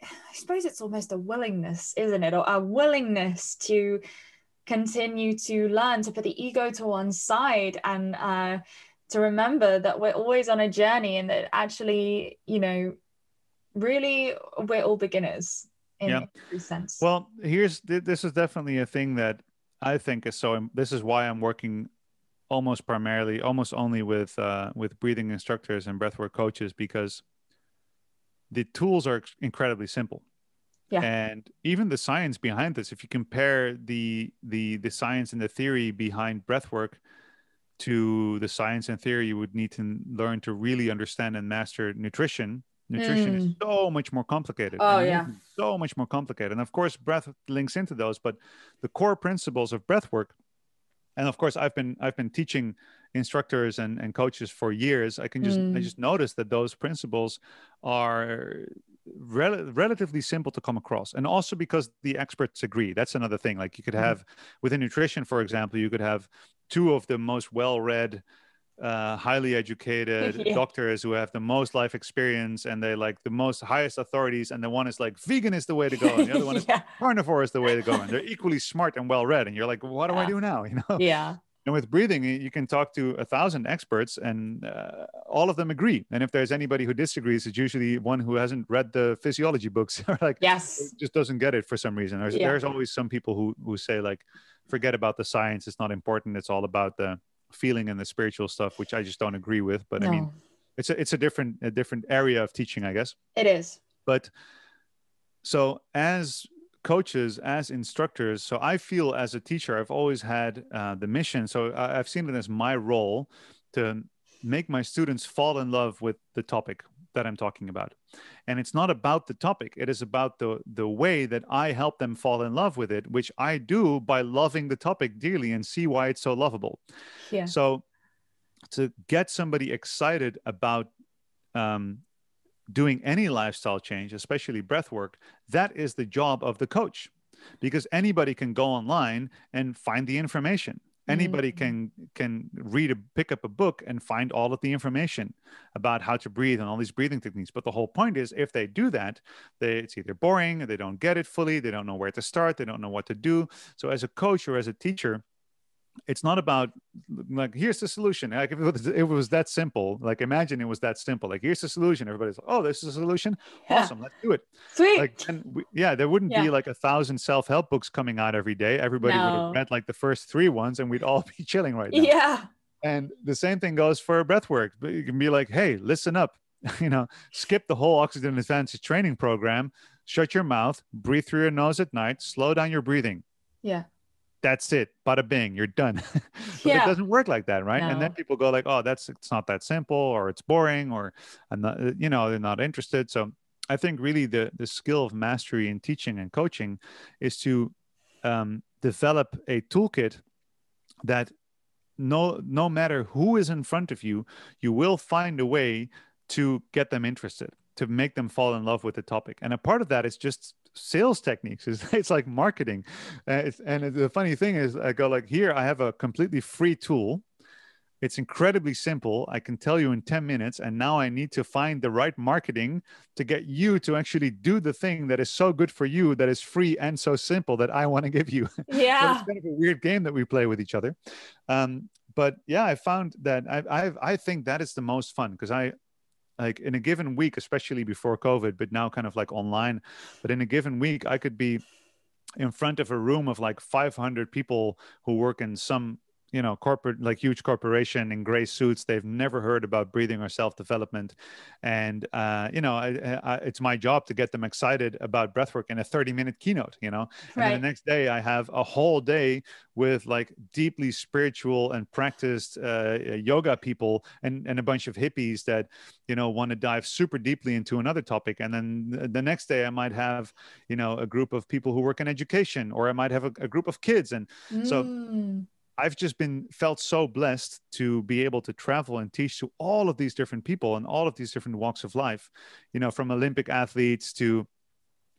I suppose it's almost a willingness, isn't it? Or a willingness to continue to learn, to put the ego to one side, and to remember that we're always on a journey, and that actually, really we're all beginners in every sense. Well, this is definitely a thing that I think is this is why I'm working almost only with breathing instructors and breathwork coaches, because the tools are incredibly simple. Yeah. And even the science behind this, if you compare the science and the theory behind breathwork to the science and theory you would need to learn to really understand and master nutrition is so much more complicated. Oh, yeah. So much more complicated. And of course, breath links into those, but the core principles of breathwork, and of course, I've been teaching instructors and coaches for years. I just noticed that those principles are relatively simple to come across, and also because the experts agree. That's another thing. Like, you could have within nutrition, for example, you could have two of the most well-read, highly educated doctors who have the most life experience, and they like the most highest authorities, and the one is like, vegan is the way to go, and the other one is carnivore is the way to go, and they're equally smart and well-read, and you're like, what do I do now? And with breathing, you can talk to 1,000 experts, and all of them agree. And if there's anybody who disagrees, it's usually one who hasn't read the physiology books, or like just doesn't get it for some reason. There's always some people who say, like, forget about the science, it's not important, it's all about the feeling and the spiritual stuff, which I just don't agree with. But I mean, it's a different area of teaching, I guess. It is. But so as coaches, as instructors, so I feel as a teacher, I've always had the mission. So I've seen it as my role to make my students fall in love with the topic that I'm talking about. And it's not about the topic. It is about the way that I help them fall in love with it, which I do by loving the topic dearly and see why it's so lovable. Yeah. So to get somebody excited about doing any lifestyle change, especially breath work, that is the job of the coach, because anybody can go online and find the information. Anybody can pick up a book and find all of the information about how to breathe and all these breathing techniques. But the whole point is, if they do that, it's either boring, they don't get it fully, they don't know where to start, they don't know what to do. So as a coach or as a teacher, it's not about like, here's the solution. Like, if it was that simple, like, imagine it was that simple. Like, here's the solution. Everybody's like, oh, this is a solution. Awesome. Let's do it. Sweet. Like, there wouldn't be like 1,000 self-help books coming out every day. Everybody would have read like the first 3 ones, and we'd all be chilling right now. Yeah. And the same thing goes for breath work. But you can be like, hey, listen up, skip the whole Oxygen Advantage training program, shut your mouth, breathe through your nose at night, slow down your breathing. Yeah. That's it. Bada bing, you're done. But it doesn't work like that, right? No. And then people go like, oh, it's not that simple, or it's boring, or I'm not, they're not interested. So I think really the skill of mastery in teaching and coaching is to develop a toolkit that no matter who is in front of you, you will find a way to get them interested, to make them fall in love with the topic. And a part of that is just sales techniques. It's like marketing. And the funny thing is, I go like, here, I have a completely free tool. It's incredibly simple. I can tell you in 10 minutes. And now I need to find the right marketing to get you to actually do the thing that is so good for you, that is free and so simple, that I want to give you. Yeah. So it's kind of a weird game that we play with each other. But yeah, I found that I think that is the most fun, because I, like, in a given week, especially before COVID, but now kind of like online, but in a given week, I could be in front of a room of like 500 people who work in some, you know, corporate, like huge corporation in gray suits. They've never heard about breathing or self-development. And, you know, it's my job to get them excited about breathwork in a 30-minute keynote, you know, and then the next day I have a whole day with like deeply spiritual and practiced yoga people and a bunch of hippies that, you know, want to dive super deeply into another topic. And then the next day I might have, you know, a group of people who work in education, or I might have a group of kids. And so I've just felt so blessed to be able to travel and teach to all of these different people and all of these different walks of life, you know, from Olympic athletes to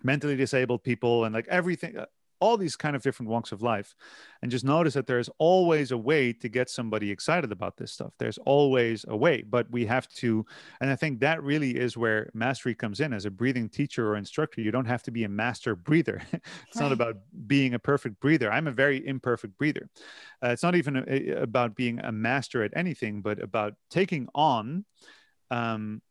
mentally disabled people, and like everything, all these kind of different walks of life. And just notice that there's always a way to get somebody excited about this stuff. There's always a way, but we have to, and I think that really is where mastery comes in. As a breathing teacher or instructor, you don't have to be a master breather. It's not about being a perfect breather. I'm a very imperfect breather. It's not even about being a master at anything, but about taking on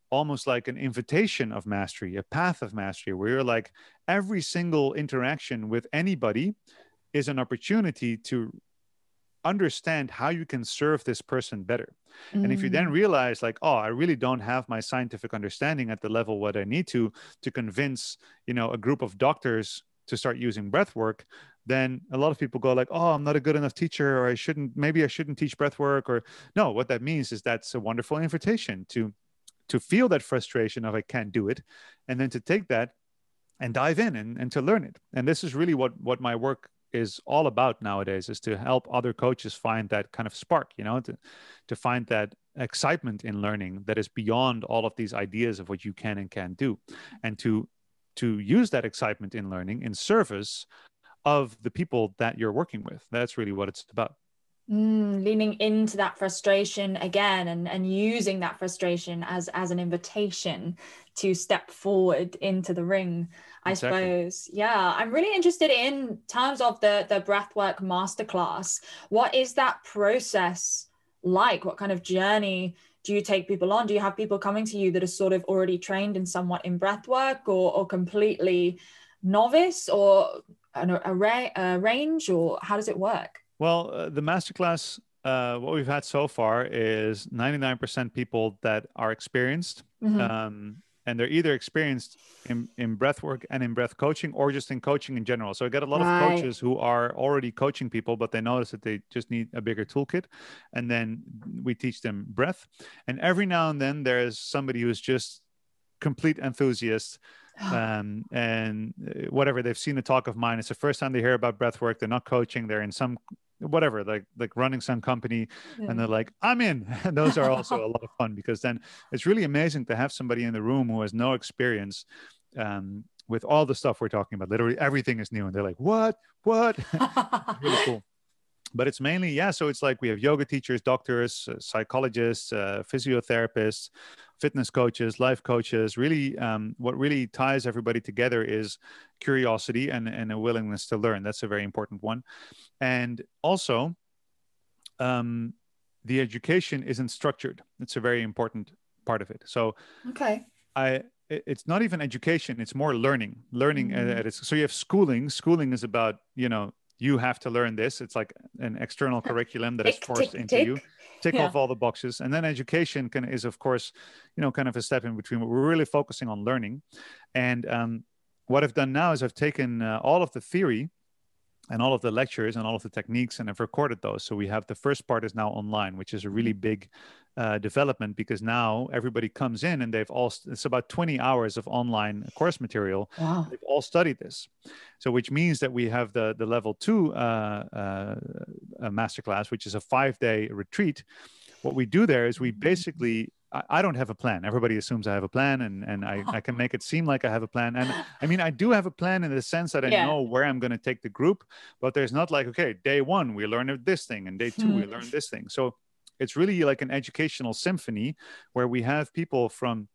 almost like an invitation of mastery, a path of mastery, where you're like, every single interaction with anybody is an opportunity to understand how you can serve this person better. And if you then realize like, oh, I really don't have my scientific understanding at the level what I need to convince, you know, a group of doctors to start using breath work, then a lot of people go like, oh, I'm not a good enough teacher, or maybe I shouldn't teach breath work. Or no, what that means is that's a wonderful invitation to feel that frustration of I can't do it, and then to take that and dive in and to learn it. And this is really what my work is all about nowadays, is to help other coaches find that kind of spark, you know, to find that excitement in learning that is beyond all of these ideas of what you can and can't do, and to use that excitement in learning in service of the people that you're working with. That's really what it's about. Leaning into that frustration again, and using that frustration as an invitation to step forward into the ring, I suppose. Yeah, I'm really interested in terms of the breathwork masterclass. What is that process like? What kind of journey do you take people on? Do you have people coming to you that are sort of already trained in somewhat in breathwork, or completely novice, or a range, or how does it work? Well, the masterclass, what we've had so far is 99% people that are experienced. And they're either experienced in breath work and in breath coaching, or just in coaching in general. So I get a lot of coaches who are already coaching people, but they notice that they just need a bigger toolkit. And then we teach them breath. And every now and then there's somebody who's just complete enthusiast. And whatever, they've seen a talk of mine. It's the first time they hear about breath work. They're not coaching. They're in some whatever, like running some company, and they're like, I'm in. And those are also a lot of fun, because then it's really amazing to have somebody in the room who has no experience with all the stuff we're talking about. Literally everything is new, and they're like, what? Really cool. But it's mainly, so it's like we have yoga teachers, doctors, psychologists, physiotherapists, fitness coaches, life coaches. Really, what really ties everybody together is curiosity and a willingness to learn. That's a very important one. And also, the education isn't structured. It's a very important part of it. So it's not even education. It's more learning. So you have schooling. Schooling is about, you have to learn this. It's like an external curriculum that is forced into you. Tick off all the boxes. And then education is, of course, kind of a step in between. But we're really focusing on learning. And what I've done now is I've taken all of the theory and all of the lectures and all of the techniques, and I've recorded those. So we have the first part is now online, which is a really big development, because now everybody comes in and it's about 20 hours of online course material. Wow. They've all studied this. So which means that we have the level 2 masterclass, which is a 5-day retreat. What we do there is we basically, I don't have a plan. Everybody assumes I have a plan, and I can make it seem like I have a plan. And I mean, I do have a plan in the sense that I know where I'm going to take the group, but there's not like, okay, day one, we learn this thing, and day two, we learn this thing. So it's really like an educational symphony where we have people from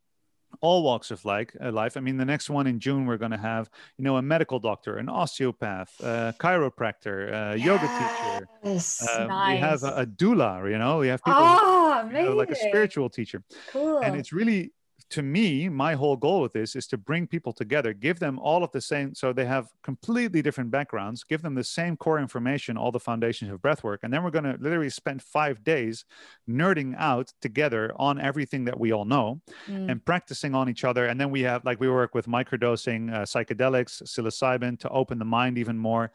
all walks of life. I mean, the next one in June, we're going to have, you know, a medical doctor, an osteopath, a chiropractor, a yoga teacher. We have a doula, you know, we have people like a spiritual teacher. Cool. And it's really, to me, my whole goal with this is to bring people together, give them all of the same, so they have completely different backgrounds, give them the same core information, all the foundations of breathwork. And then we're going to literally spend 5 days nerding out together on everything that we all know and practicing on each other. And then we have, like, we work with microdosing, psychedelics, psilocybin to open the mind even more,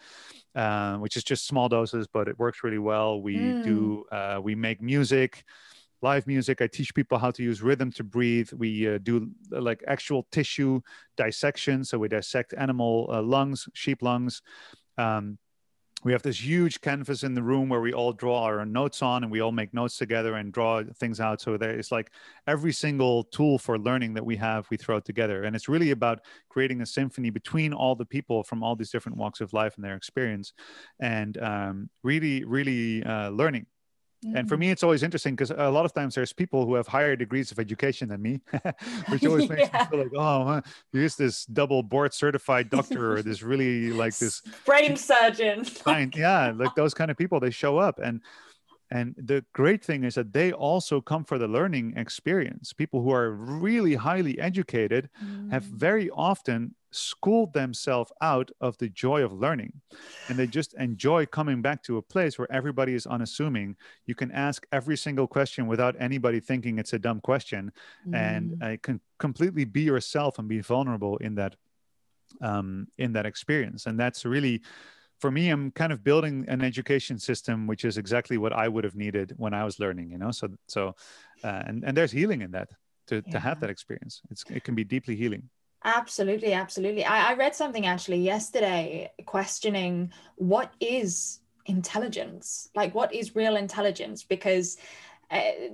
which is just small doses, but it works really well. We make music, live music. I teach people how to use rhythm to breathe. We do like actual tissue dissection. So we dissect animal lungs, sheep lungs. We have this huge canvas in the room where we all draw our notes on, and we all make notes together and draw things out. So there is like every single tool for learning that we have, we throw together. And it's really about creating a symphony between all the people from all these different walks of life and their experience, and really learning. And for me, it's always interesting because a lot of times there's people who have higher degrees of education than me, which always makes me feel like, oh, man, here's this double board certified doctor, or this really like this brain surgeon. Yeah, like those kind of people, they show up. And the great thing is that they also come for the learning experience. People who are really highly educated have very often schooled themselves out of the joy of learning. And they just enjoy coming back to a place where everybody is unassuming. You can ask every single question without anybody thinking it's a dumb question. And I can completely be yourself and be vulnerable in that experience. And that's really, for me, I'm kind of building an education system, which is exactly what I would have needed when I was learning, you know? And there's healing in that, to have that experience. It can be deeply healing. Absolutely. I read something actually yesterday questioning what is intelligence? Like, what is real intelligence? Because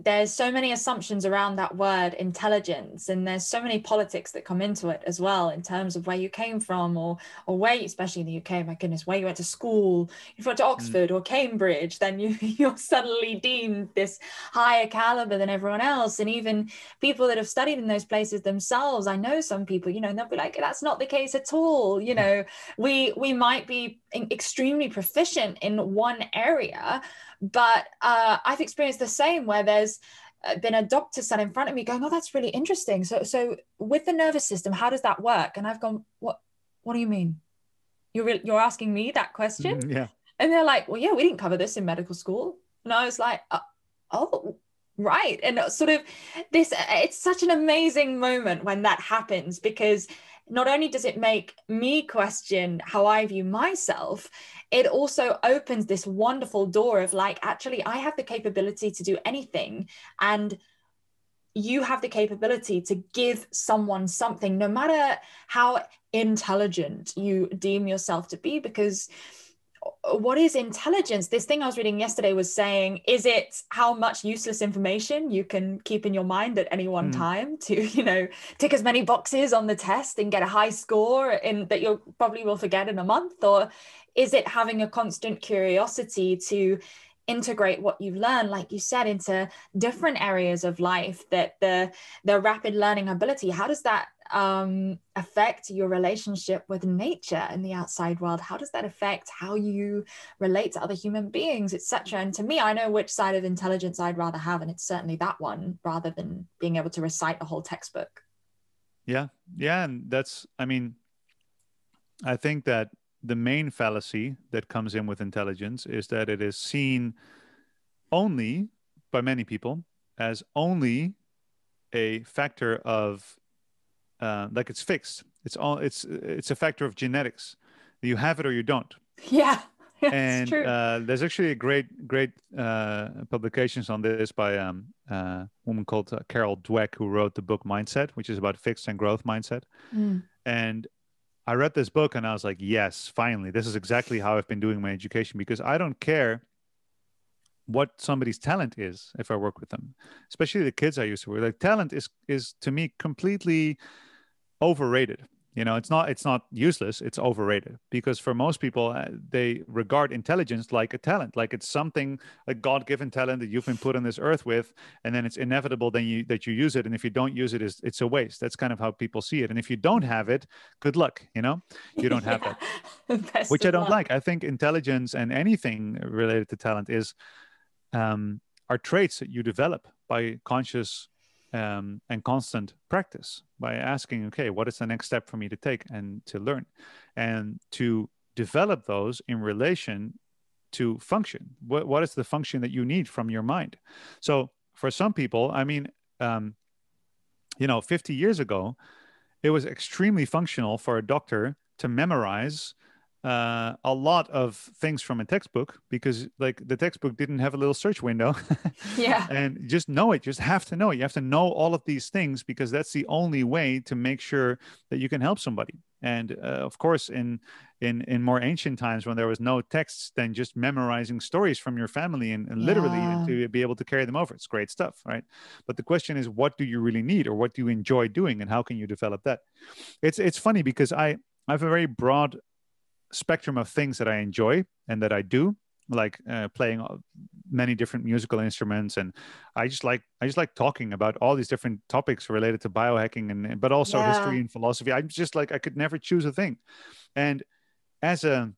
there's so many assumptions around that word intelligence, and there's so many politics that come into it as well, in terms of where you came from, or where, especially in the UK, my goodness, where you went to school. If you went to Oxford or Cambridge, then you're suddenly deemed this higher caliber than everyone else. And even people that have studied in those places themselves, I know some people, you know, and they'll be like, that's not the case at all. You know, we might be extremely proficient in one area, but I've experienced the same, where there's been a doctor sat in front of me going, oh, that's really interesting. So with the nervous system, how does that work? And I've gone, what do you mean? You're asking me that question? Yeah. And they're like, well, yeah, we didn't cover this in medical school. And I was like, oh, right. And sort of it's such an amazing moment when that happens, because not only does it make me question how I view myself, it also opens this wonderful door of like, actually, I have the capability to do anything. And you have the capability to give someone something, no matter how intelligent you deem yourself to be. Because what is intelligence? This thing I was reading yesterday was saying, is it how much useless information you can keep in your mind at any one time to, you know, tick as many boxes on the test and get a high score in that you probably will forget in a month? Or is it having a constant curiosity to integrate what you've learned, like you said, into different areas of life, that the rapid learning ability, how does that affect your relationship with nature and the outside world? How does that affect how you relate to other human beings, etc.? And to me, I know which side of intelligence I'd rather have, and it's certainly that one, rather than being able to recite a whole textbook. Yeah. And that's, I mean, I think that the main fallacy that comes in with intelligence is that it is seen only by many people as only a factor of like it's fixed. It's a factor of genetics. You have it or you don't. Yeah. And there's actually a great publications on this by a woman called Carol Dweck, who wrote the book Mindset, which is about fixed and growth mindset. And I read this book and I was like, yes, finally, this is exactly how I've been doing my education, because I don't care what somebody's talent is if I work with them, especially the kids I used to work with. Like, talent is to me completely overrated. It's not useless, it's overrated, because for most people, they regard intelligence like a talent, like it's something, a god-given talent that you've been put on this earth with, and then it's inevitable that you use it, and if you don't use it, it's a waste. That's kind of how people see it. And if you don't have it, good luck. You don't have that. Best Which I of don't luck. like. I think intelligence and anything related to talent are traits that you develop by conscious and constant practice, by asking, okay, what is the next step for me to take and to learn, and to develop those in relation to function. What is the function that you need from your mind? So for some people, I mean, 50 years ago, it was extremely functional for a doctor to memorize a lot of things from a textbook, because like the textbook didn't have a little search window. Yeah. And just know it, just have to know it. You have to know all of these things, because that's the only way to make sure that you can help somebody. And of course, in more ancient times, when there was no texts, then just memorizing stories from your family and literally Yeah. to be able to carry them over, it's great stuff, right? But the question is, what do you really need, or what do you enjoy doing, and how can you develop that? It's funny, because I have a very broad spectrum of things that I enjoy and that I do, like playing many different musical instruments, and I just like talking about all these different topics related to biohacking, and but also history and philosophy. I'm just like, I could never choose a thing. And as a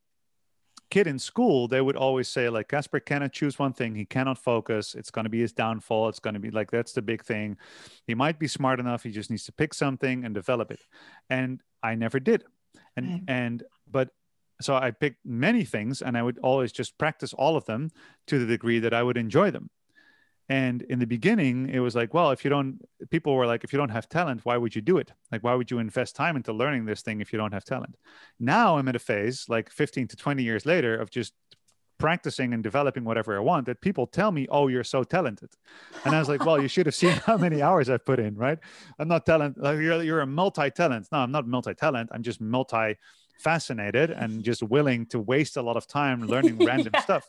kid in school, they would always say, like, Casper cannot choose one thing, he cannot focus, it's going to be his downfall, it's going to be like, that's the big thing. He might be smart enough, he just needs to pick something and develop it. And I never did. But so I picked many things, and I would always just practice all of them to the degree that I would enjoy them. And in the beginning, it was like, well, people were like, if you don't have talent, why would you do it? Like, why would you invest time into learning this thing if you don't have talent? Now I'm at a phase, like 15 to 20 years later, of just practicing and developing whatever I want, that people tell me, oh, you're so talented. And I was like, well, you should have seen how many hours I've put in, right? I'm not talented. Like, you're a multi-talent. No, I'm not multi-talent. I'm just fascinated and just willing to waste a lot of time learning random stuff.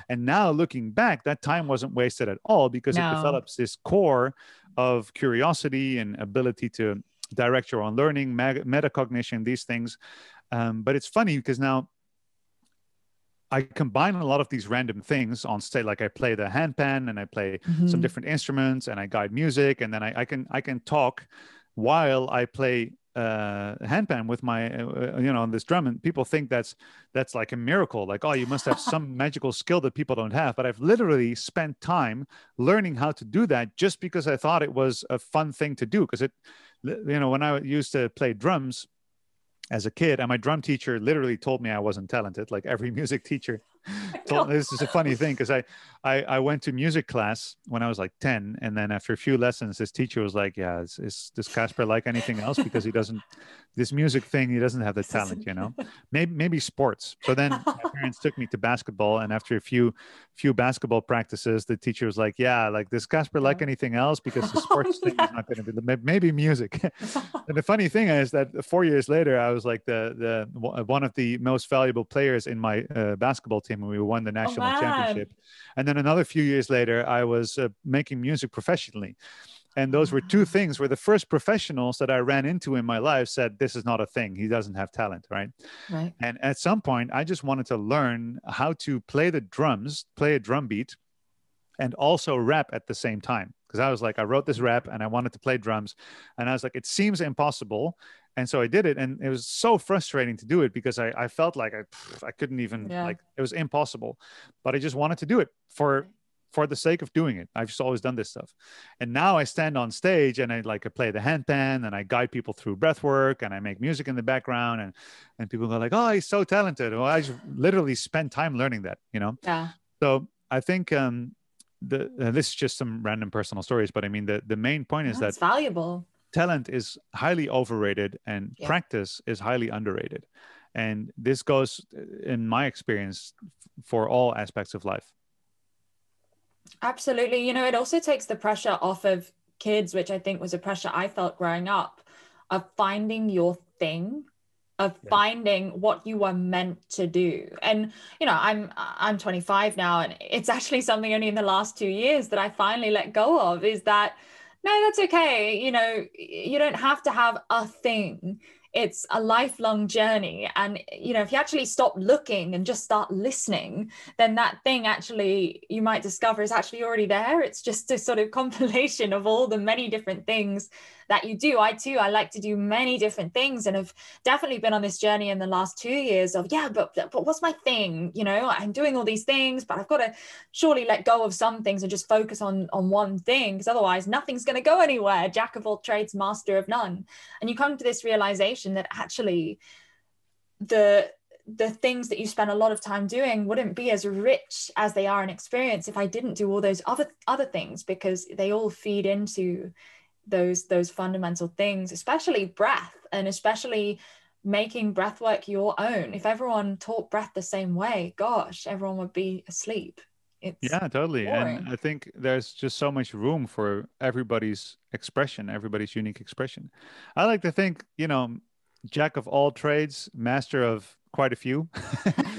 And now looking back, that time wasn't wasted at all, because it develops this core of curiosity and ability to direct your own learning, metacognition, these things. But it's funny, because now I combine a lot of these random things on stage. Like, I play the handpan, and I play some different instruments, and I guide music, and then I can talk while I play handpan with my on this drum, and people think that's like a miracle, like, oh, you must have some magical skill that people don't have. But I've literally spent time learning how to do that, just because I thought it was a fun thing to do. Because when I used to play drums as a kid, and my drum teacher literally told me I wasn't talented, like every music teacher. This is a funny thing, because I went to music class when I was like 10, and then after a few lessons, this teacher was like, yeah, does Casper like anything else? Because this music thing, he doesn't have the talent, maybe sports. So then my parents took me to basketball, and after a few basketball practices, the teacher was like, yeah, like, does Casper like anything else? Because the sports thing is not going to be, maybe music. And the funny thing is that 4 years later, I was like the one of the most valuable players in my basketball team, and we won the national championship. And then another few years later, I was making music professionally. And those were two things where the first professionals that I ran into in my life said, this is not a thing. He doesn't have talent, right? And at some point, I just wanted to learn how to play the drums, play a drum beat, and also rap at the same time. Because I was like, I wrote this rap and I wanted to play drums. And I was like, it seems impossible. And so I did it. And it was so frustrating to do it, because I felt like I couldn't even, like, it was impossible. But I just wanted to do it for the sake of doing it. I've just always done this stuff. And now I stand on stage and I play the handpan, and I guide people through breath work, and I make music in the background, and people go like, oh, he's so talented. Well, I just literally spent time learning that, Yeah. So I think this is just some random personal stories, but I mean, the main point is that it's valuable. Talent is highly overrated, and practice is highly underrated. And this goes, in my experience, for all aspects of life. Absolutely. It also takes the pressure off of kids, which I think was a pressure I felt growing up, of finding your thing, of finding what you were meant to do. And I'm 25 now, and it's actually something only in the last 2 years that I finally let go of, is that no, that's okay. You don't have to have a thing. It's a lifelong journey. And, if you actually stop looking and just start listening, then that thing actually, you might discover, is actually already there. It's just a sort of compilation of all the many different things that you do. I like to do many different things, and have definitely been on this journey in the last 2 years of, but what's my thing? I'm doing all these things, but I've got to surely let go of some things and just focus on one thing, because otherwise nothing's going to go anywhere. Jack of all trades, master of none. And you come to this realization that actually the things that you spend a lot of time doing wouldn't be as rich as they are in experience if I didn't do all those other things, because they all feed into those fundamental things, especially breath, and especially making breath work your own. If everyone taught breath the same way, gosh, everyone would be asleep. Yeah, totally. boring. And I think there's just so much room for everybody's expression, everybody's unique expression. I like to think, jack of all trades, master of quite a few.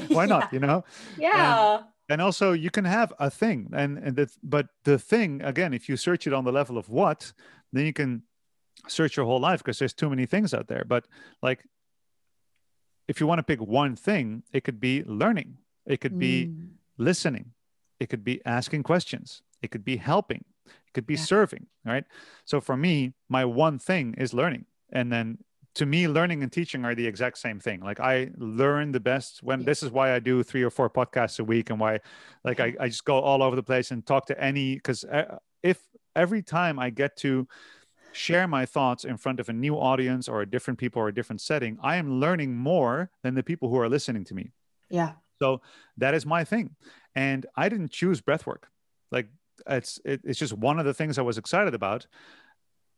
Why not, Yeah. And also you can have a thing, but the thing, again, if you search it on the level of what, then you can search your whole life, because there's too many things out there. But like, if you want to pick one thing, it could be learning, it could be listening, it could be asking questions, it could be helping, it could be serving, right? So for me, my one thing is learning. And then to me, learning and teaching are the exact same thing. Like, I learn the best when, this is why I do 3 or 4 podcasts a week, and why, like, I just go all over the place and talk to because if every time I get to share my thoughts in front of a new audience or a different people or a different setting, I am learning more than the people who are listening to me. Yeah. So that is my thing. And I didn't choose breathwork. Like, it's just one of the things I was excited about.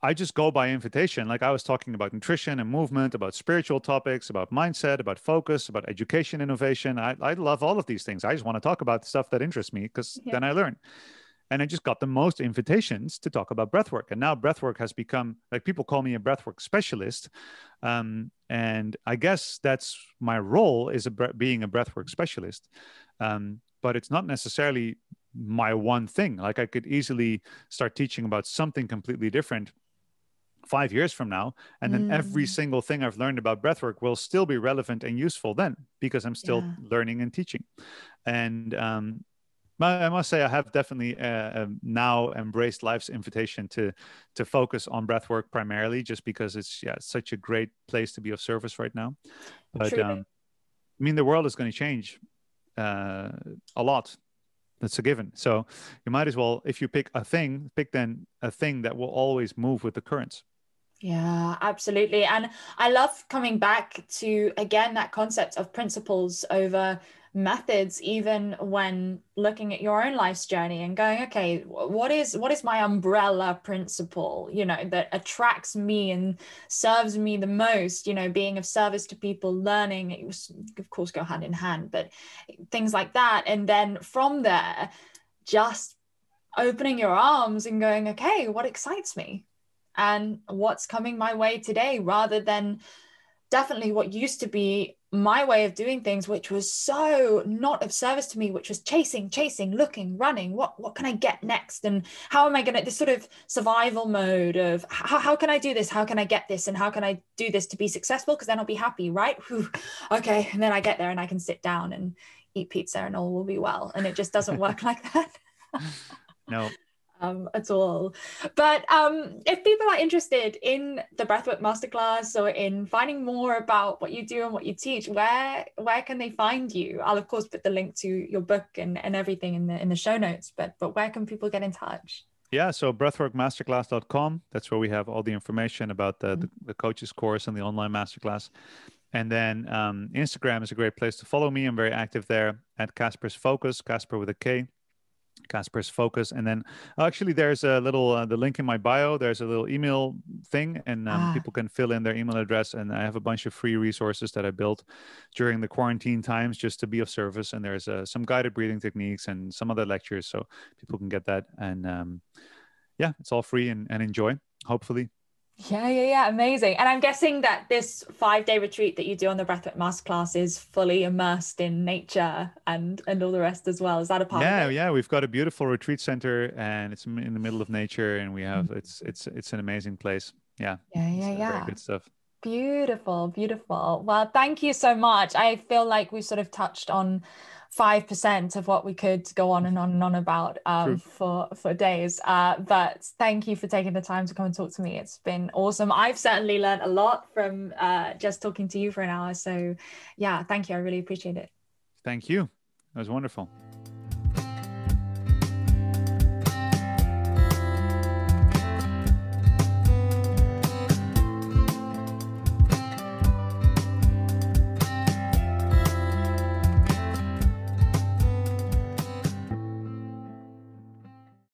I just go by invitation. Like, I was talking about nutrition and movement, about spiritual topics, about mindset, about focus, about education, innovation. I love all of these things. I just want to talk about the stuff that interests me, because then I learn. And I just got the most invitations to talk about breathwork. And now breathwork has become, like, people call me a breathwork specialist. And I guess that's my role, is being a breathwork specialist. But it's not necessarily my one thing. Like, I could easily start teaching about something completely different 5 years from now, and then every single thing I've learned about breathwork will still be relevant and useful then, because I'm still learning and teaching. And I must say, I have definitely now embraced life's invitation to focus on breathwork primarily, just because it's such a great place to be of service right now. But I mean, the world is going to change a lot. That's a given. So you might as well, if you pick a thing, pick then a thing that will always move with the currents. Yeah, absolutely. And I love coming back to, again, that concept of principles over methods, even when looking at your own life's journey and going, okay, what is my umbrella principle, that attracts me and serves me the most, being of service to people, learning, it was, of course, go hand in hand, but things like that. And then from there, just opening your arms and going, okay, what excites me? And what's coming my way today, rather than definitely what used to be my way of doing things, which was so not of service to me, which was chasing, looking, running. What can I get next? And how am I going to, this sort of survival mode of how can I do this? How can I get this? And how can I do this to be successful? Because then I'll be happy, right? Whew. Okay. And then I get there and I can sit down and eat pizza and all will be well. And it just doesn't work like that. No. At all. But if people are interested in the Breathwork Masterclass or in finding more about what you do and what you teach, where can they find you? I'll of course put the link to your book and everything in the show notes, but where can people get in touch? Yeah, so breathworkmasterclass.com. That's where we have all the information about the coaches course and the online masterclass. And then Instagram is a great place to follow me. I'm very active there at Casper's Focus, Casper with a K. Casper's Focus. And then actually there's a little the link in my bio, there's a little email thing, and people can fill in their email address, and I have a bunch of free resources that I built during the quarantine times just to be of service. And there's some guided breathing techniques and some other lectures, so people can get that. And it's all free and enjoy, hopefully. Yeah, amazing. And I'm guessing that this 5-day retreat that you do on the Breathwork Masterclass is fully immersed in nature and all the rest as well. Is that a part of it? Yeah, we've got a beautiful retreat center, and it's in the middle of nature, and we have it's an amazing place. Yeah, very good stuff. Beautiful. Well, thank you so much. I feel like we sort of touched on 5% of what we could go on and on about for days. But thank you for taking the time to come and talk to me. It's been awesome. I've certainly learned a lot from just talking to you for an hour. So yeah, thank you. I really appreciate it. Thank you. That was wonderful.